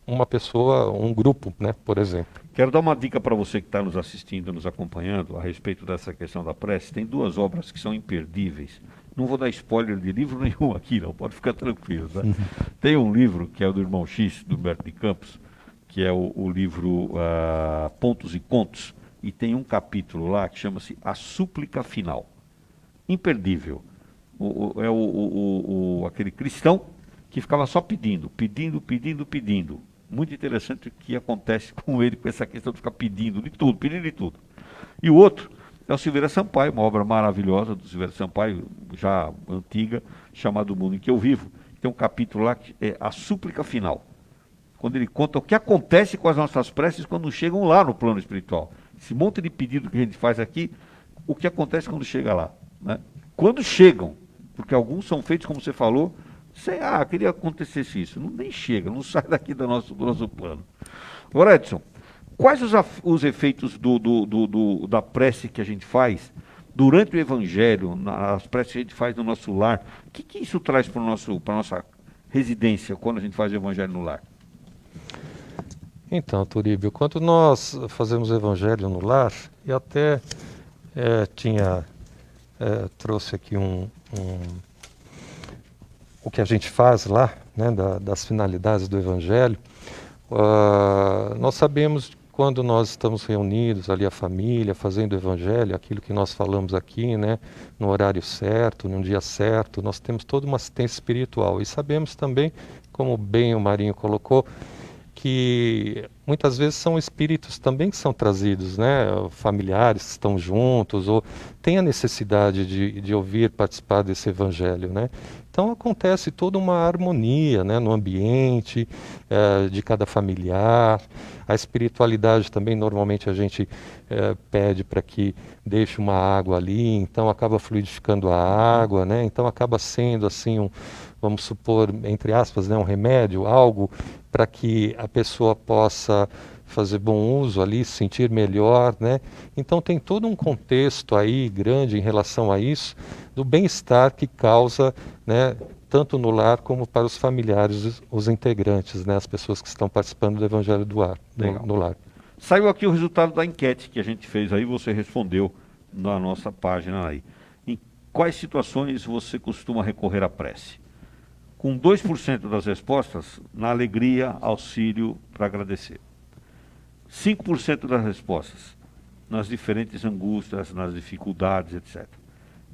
uma pessoa, um grupo, né, por exemplo. Quero dar uma dica para você que está nos assistindo, nos acompanhando, a respeito dessa questão da prece. Tem 2 obras que são imperdíveis. Não vou dar spoiler de livro nenhum aqui, não, pode ficar tranquilo. Tá? Tem um livro que é o do Irmão X, do Humberto de Campos, que é o livro Pontos e Contos, e tem um capítulo lá que chama-se A Súplica Final. Imperdível. Aquele cristão que ficava só pedindo. Muito interessante o que acontece com ele, com essa questão de ficar pedindo de tudo. E o outro é o Silveira Sampaio, uma obra maravilhosa do Silveira Sampaio, já antiga, chamada O Mundo em que Eu Vivo. Tem um capítulo lá que é A Súplica Final, quando ele conta o que acontece com as nossas preces quando chegam lá no plano espiritual. Esse monte de pedido que a gente faz aqui, o que acontece quando chega lá, né? Quando chegam, porque alguns são feitos, como você falou, queria que acontecesse isso. Nem chega, não sai daqui do nosso plano. Agora, Edson, quais os efeitos da prece que a gente faz durante o Evangelho, as preces que a gente faz no nosso lar? O que isso traz para a nossa residência quando a gente faz o Evangelho no lar? Então, Turíbio, quando nós fazemos o Evangelho no lar, eu até trouxe aqui o que a gente faz lá, né, das finalidades do Evangelho. Nós sabemos quando nós estamos reunidos ali, a família, fazendo o Evangelho, aquilo que nós falamos aqui, né, no horário certo, num dia certo, nós temos toda uma assistência espiritual. E sabemos também, como bem o Marinho colocou, que muitas vezes são espíritos também que são trazidos, né, familiares que estão juntos, ou têm a necessidade de ouvir, participar desse Evangelho, né. Então acontece toda uma harmonia, né, no ambiente de cada familiar. A espiritualidade também, normalmente a gente pede para que deixe uma água ali, então acaba fluidificando a água, né, então acaba sendo assim vamos supor, entre aspas, né, um remédio, algo para que a pessoa possa fazer bom uso ali, se sentir melhor, né? Então tem todo um contexto aí grande em relação a isso, do bem-estar que causa, né, tanto no lar como para os familiares, os integrantes, né, as pessoas que estão participando do Evangelho no lar. Saiu aqui o resultado da enquete que a gente fez aí, você respondeu na nossa página aí. Em quais situações você costuma recorrer à prece? Com 2% das respostas, na alegria, auxílio para agradecer. 5% das respostas, nas diferentes angústias, nas dificuldades, etc.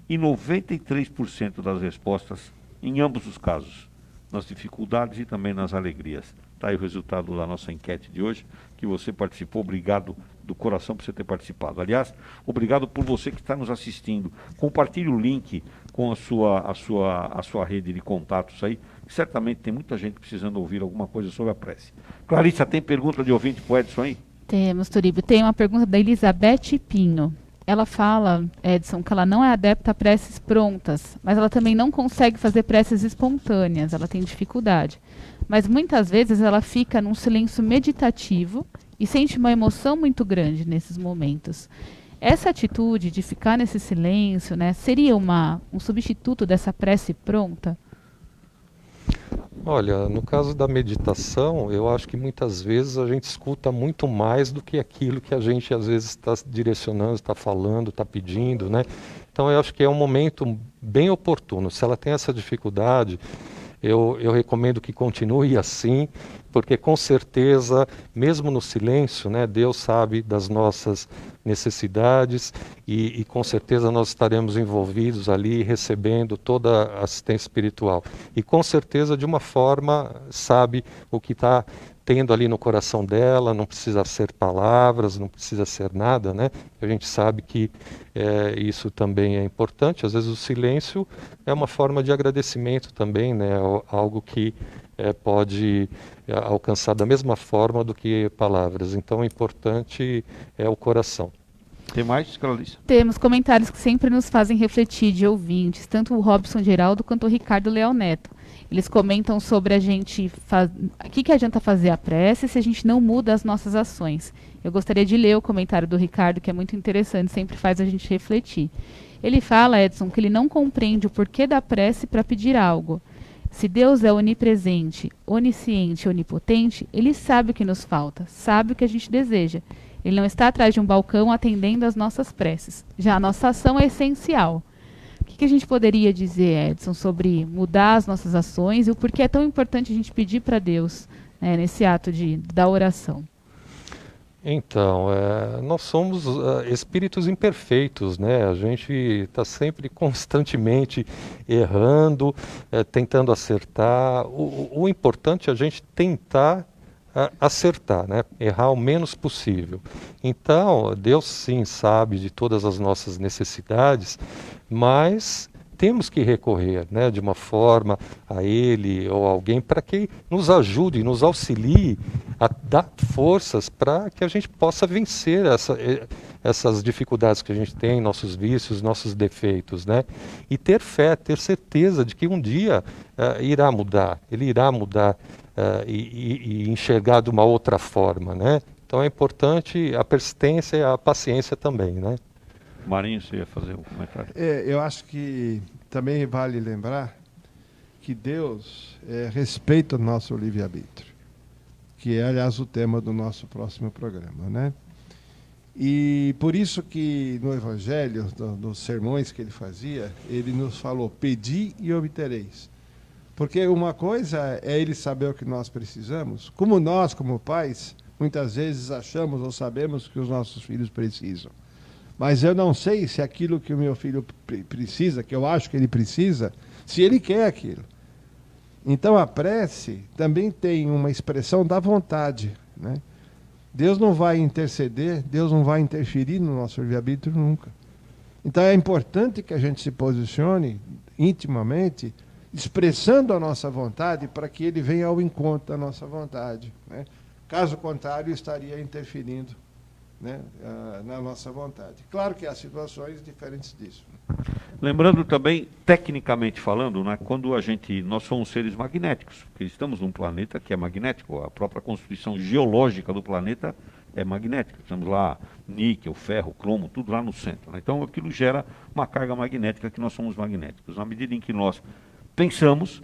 E 93% das respostas, em ambos os casos, nas dificuldades e também nas alegrias. Está aí o resultado da nossa enquete de hoje, que você participou. Obrigado do coração por você ter participado. Aliás, obrigado por você que está nos assistindo. Compartilhe o link com a sua rede de contatos aí. Certamente tem muita gente precisando ouvir alguma coisa sobre a prece. Clarissa, tem pergunta de ouvinte para o Edson aí? Temos, Turíbio. Tem uma pergunta da Elizabeth Pinho. Ela fala, Edson, que ela não é adepta a preces prontas, mas ela também não consegue fazer preces espontâneas, ela tem dificuldade. Mas muitas vezes ela fica num silêncio meditativo e sente uma emoção muito grande nesses momentos. Essa atitude de ficar nesse silêncio, né, seria um substituto dessa prece pronta? Olha, no caso da meditação, eu acho que muitas vezes a gente escuta muito mais do que aquilo que a gente às vezes está direcionando, está falando, está pedindo, né? Então eu acho que é um momento bem oportuno. Se ela tem essa dificuldade, eu recomendo que continue assim, porque com certeza, mesmo no silêncio, né, Deus sabe das nossas necessidades e com certeza nós estaremos envolvidos ali recebendo toda a assistência espiritual. E com certeza, de uma forma, sabe o que está tendo ali no coração dela, não precisa ser palavras, não precisa ser nada, né? A gente sabe que isso também é importante. Às vezes o silêncio é uma forma de agradecimento também, né? Algo que pode alcançar da mesma forma do que palavras. Então, o importante é o coração. Tem mais, Clarice? Temos comentários que sempre nos fazem refletir de ouvintes, tanto o Robson Geraldo quanto o Ricardo Leal Neto. Eles comentam sobre o que adianta fazer a prece se a gente não muda as nossas ações. Eu gostaria de ler o comentário do Ricardo, que é muito interessante, sempre faz a gente refletir. Ele fala, Edson, que ele não compreende o porquê da prece para pedir algo. Se Deus é onipresente, onisciente, onipotente, Ele sabe o que nos falta, sabe o que a gente deseja. Ele não está atrás de um balcão atendendo às nossas preces. Já a nossa ação é essencial. O que a gente poderia dizer, Edson, sobre mudar as nossas ações e o porquê é tão importante a gente pedir para Deus, né, nesse ato da oração? Então, nós somos espíritos imperfeitos, né? A gente está sempre constantemente errando, tentando acertar. O importante é a gente tentar acertar, né? Errar o menos possível. Então, Deus sim sabe de todas as nossas necessidades, mas temos que recorrer, né, de uma forma a Ele ou alguém para que nos ajude, nos auxilie a dar forças para que a gente possa vencer essas dificuldades que a gente tem, nossos vícios, nossos defeitos, né? E ter fé, ter certeza de que um dia irá mudar, Ele irá mudar e enxergar de uma outra forma, né? Então é importante a persistência e a paciência também, né? Marinho, você ia fazer um comentário? Eu acho que também vale lembrar que Deus respeita o nosso livre-arbítrio, que é, aliás, o tema do nosso próximo programa, né? E por isso que no Evangelho, nos sermões que ele fazia, ele nos falou, pedi e obtereis. Porque uma coisa é ele saber o que nós precisamos, como nós, como pais, muitas vezes achamos ou sabemos que os nossos filhos precisam. Mas eu não sei se aquilo que o meu filho precisa, que eu acho que ele precisa, se ele quer aquilo. Então a prece também tem uma expressão da vontade, né? Deus não vai interceder, Deus não vai interferir no nosso livre-arbítrio nunca. Então é importante que a gente se posicione intimamente, expressando a nossa vontade para que ele venha ao encontro da nossa vontade, né? Caso contrário, estaria interferindo, né, na nossa vontade. Claro que há situações diferentes disso. Lembrando também, tecnicamente falando, né, quando nós somos seres magnéticos, porque estamos num planeta que é magnético, a própria constituição geológica do planeta é magnética. Temos lá níquel, ferro, cromo, tudo lá no centro, né? Então aquilo gera uma carga magnética, que nós somos magnéticos. Na medida em que nós pensamos,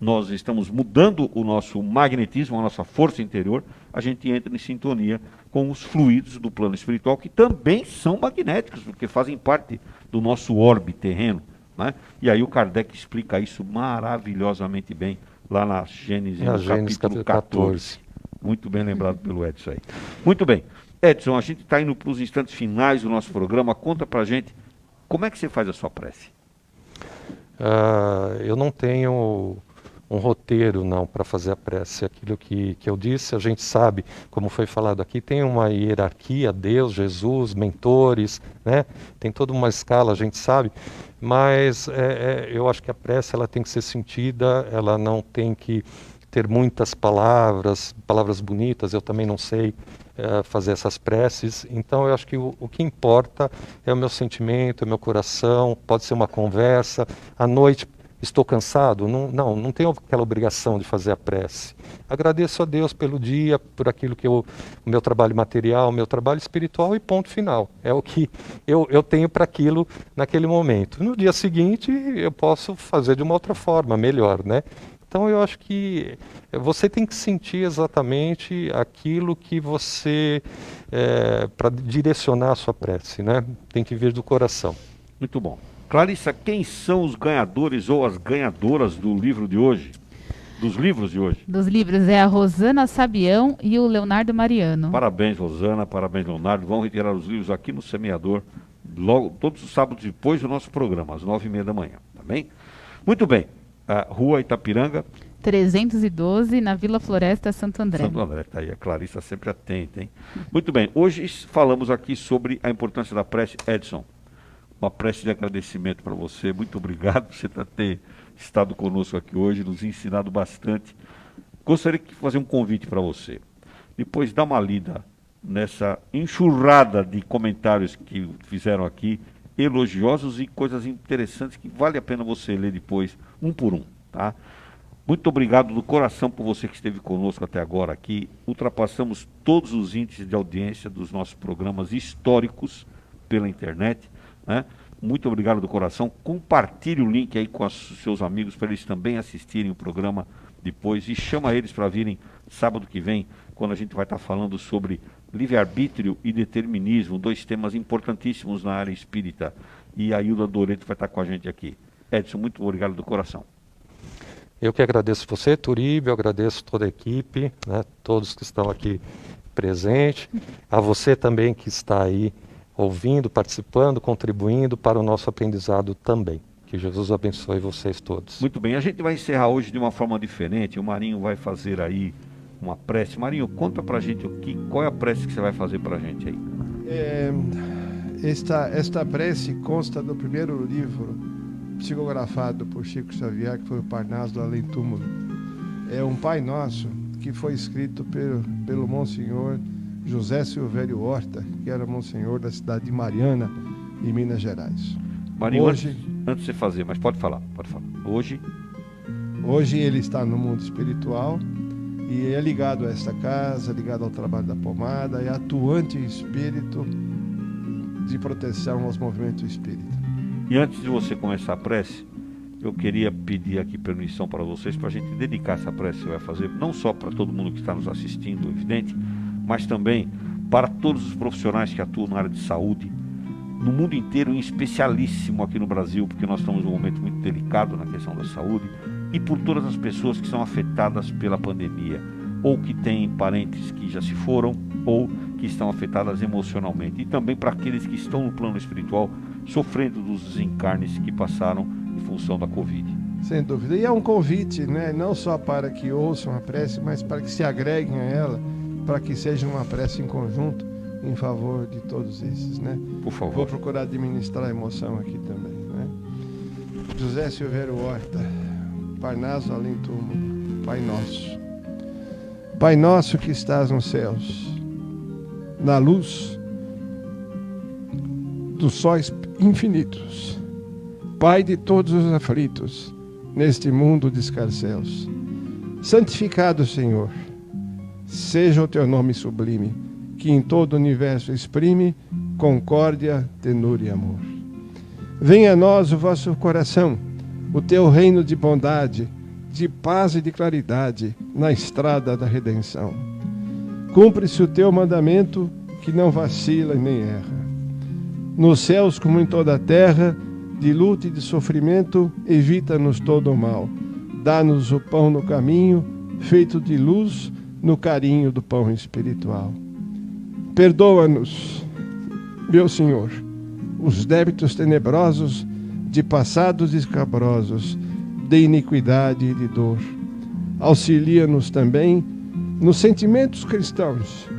nós estamos mudando o nosso magnetismo, a nossa força interior, a gente entra em sintonia com os fluidos do plano espiritual, que também são magnéticos, porque fazem parte do nosso orbe terreno, né? E aí o Kardec explica isso maravilhosamente bem, lá na Gênesis, no capítulo 14. Muito bem lembrado pelo Edson aí. Muito bem. Edson, a gente está indo para os instantes finais do nosso programa. Conta para a gente, como é que você faz a sua prece? Eu não tenho um roteiro não para fazer a prece. Aquilo que eu disse, a gente sabe, como foi falado aqui, tem uma hierarquia, Deus, Jesus, mentores, né? Tem toda uma escala, a gente sabe, mas eu acho que a prece ela tem que ser sentida, ela não tem que ter muitas palavras bonitas. Eu também não sei fazer essas preces, então eu acho que o que importa é o meu sentimento, é o meu coração. Pode ser uma conversa, à noite estou cansado, não tenho aquela obrigação de fazer a prece. Agradeço a Deus pelo dia, por aquilo que o meu trabalho material, o meu trabalho espiritual, e ponto final. É o que eu tenho para aquilo naquele momento. No dia seguinte eu posso fazer de uma outra forma, melhor, né? Então eu acho que você tem que sentir exatamente aquilo que você, para direcionar a sua prece, né? Tem que vir do coração. Muito bom. Clarissa, quem são os ganhadores ou as ganhadoras do livro de hoje? Dos livros de hoje? Dos livros é a Rosana Sabião e o Leonardo Mariano. Parabéns, Rosana, parabéns, Leonardo. Vão retirar os livros aqui no Semeador, logo, todos os sábados depois do nosso programa, às 9h30 da manhã, tá bem? Muito bem. Rua Itapiranga, 312, na Vila Floresta, Santo André. Santo André, tá aí, a Clarissa sempre atenta, hein? Muito bem, hoje falamos aqui sobre a importância da prece. Edson, uma prece de agradecimento para você, muito obrigado por você ter estado conosco aqui hoje, nos ensinado bastante. Gostaria de fazer um convite para você. Depois dá uma lida nessa enxurrada de comentários que fizeram aqui, elogiosos e coisas interessantes que vale a pena você ler depois, um por um, tá? Muito obrigado do coração por você que esteve conosco até agora aqui. Ultrapassamos todos os índices de audiência dos nossos programas históricos pela internet, né? Muito obrigado do coração. Compartilhe o link aí com os seus amigos para eles também assistirem o programa depois e chama eles para virem sábado que vem, quando a gente vai estar falando sobre livre-arbítrio e determinismo, 2 temas importantíssimos na área espírita. E a Hilda Doreto vai estar com a gente aqui. Edson, muito obrigado do coração. Eu que agradeço você, Turíbio, agradeço toda a equipe, né, todos que estão aqui presentes, a você também que está aí ouvindo, participando, contribuindo para o nosso aprendizado também. Que Jesus abençoe vocês todos. Muito bem, a gente vai encerrar hoje de uma forma diferente. O Marinho vai fazer aí uma prece. Marinho, conta pra gente qual é a prece que você vai fazer pra gente aí. Esta prece consta do primeiro livro psicografado por Chico Xavier, que foi o Parnaso do Além Túmulo. É um Pai Nosso que foi escrito pelo Monsenhor José Silvério Horta, que era Monsenhor da cidade de Mariana, em Minas Gerais. Marinho, antes de você fazer, mas pode falar. Hoje ele está no mundo espiritual e é ligado a esta casa, ligado ao trabalho da pomada, é atuante espírito de proteção aos movimentos espíritas. E antes de você começar a prece, eu queria pedir aqui permissão para vocês, para a gente dedicar essa prece que você vai fazer, não só para todo mundo que está nos assistindo, evidente, mas também para todos os profissionais que atuam na área de saúde, no mundo inteiro, em especialíssimo aqui no Brasil, porque nós estamos num momento muito delicado na questão da saúde, e por todas as pessoas que são afetadas pela pandemia, ou que têm parentes que já se foram, ou que estão afetadas emocionalmente, e também para aqueles que estão no plano espiritual, sofrendo dos desencarnes que passaram em função da Covid. Sem dúvida. E é um convite, né? Não só para que ouçam a prece, mas para que se agreguem a ela, para que seja uma prece em conjunto em favor de todos esses, né? Por favor. Vou procurar administrar a emoção aqui também, né? José Silvério Horta, Parnaso Além Túmulo, Pai Nosso. Pai Nosso que estás nos céus, na luz dos sóis infinitos, Pai de todos os aflitos, neste mundo de escarcéus. Santificado, Senhor, seja o teu nome sublime, que em todo o universo exprime concórdia, tenor e amor. Venha a nós o vosso coração, o teu reino de bondade, de paz e de claridade, na estrada da redenção. Cumpre-se o teu mandamento, que não vacila e nem erra. Nos céus como em toda a terra, de luta e de sofrimento, evita-nos todo o mal. Dá-nos o pão no caminho, feito de luz, no carinho do pão espiritual. Perdoa-nos, meu Senhor, os débitos tenebrosos de passados escabrosos, de iniquidade e de dor. Auxilia-nos também nos sentimentos cristãos,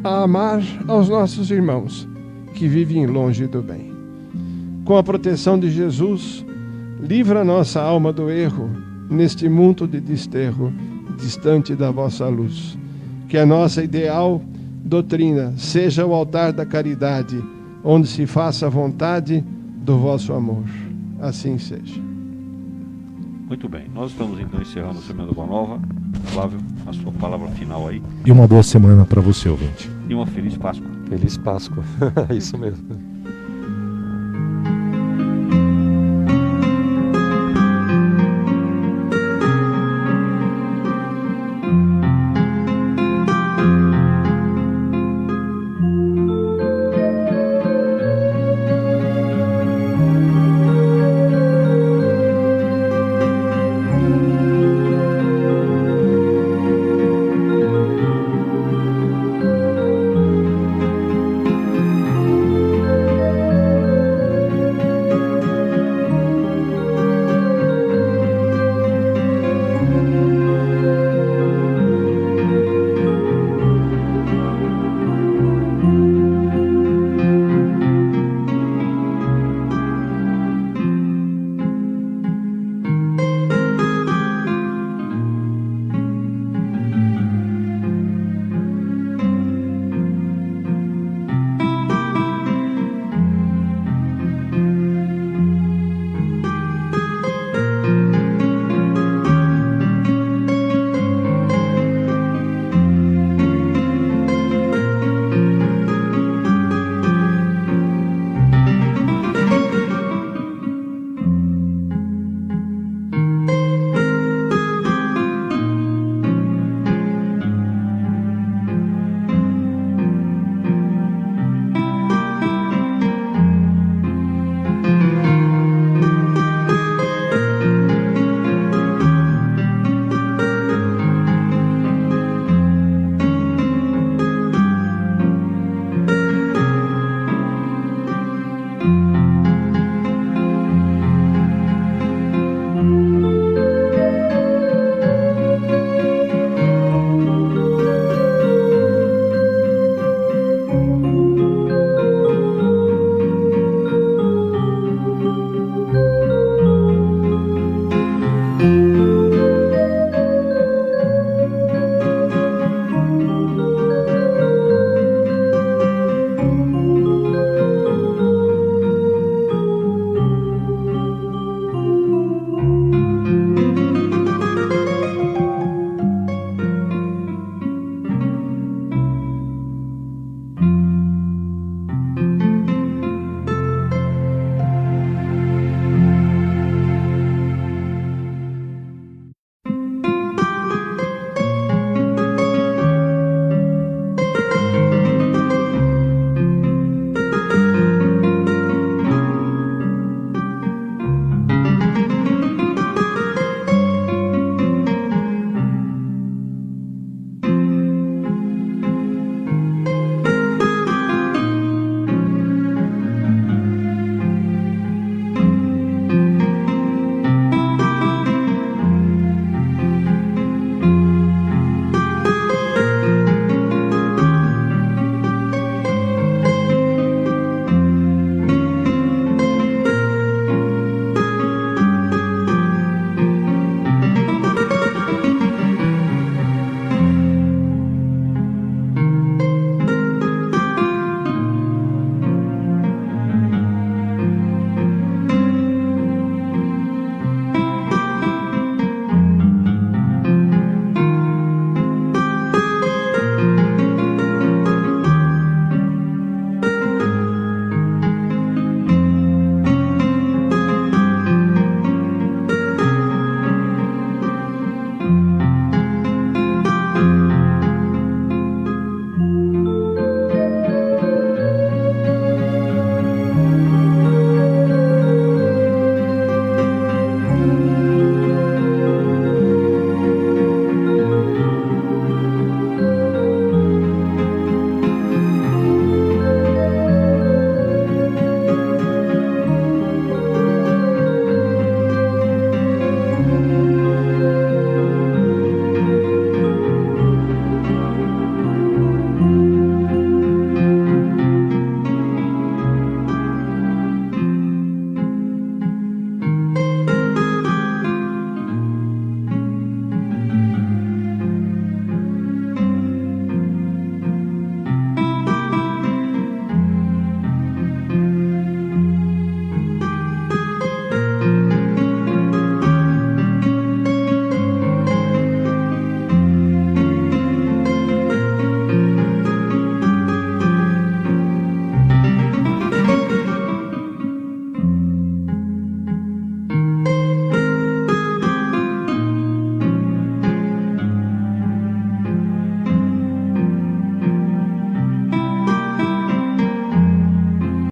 a amar aos nossos irmãos que vivem longe do bem. Com a proteção de Jesus, livra nossa alma do erro, neste mundo de desterro, distante da vossa luz. Que a nossa ideal doutrina seja o altar da caridade, onde se faça a vontade do vosso amor. Assim seja. Muito bem, nós estamos então encerrando o Semeando Boa Nova. Flávio, a sua palavra final aí. E uma boa semana para você, ouvinte. E uma feliz Páscoa. Feliz Páscoa, isso mesmo.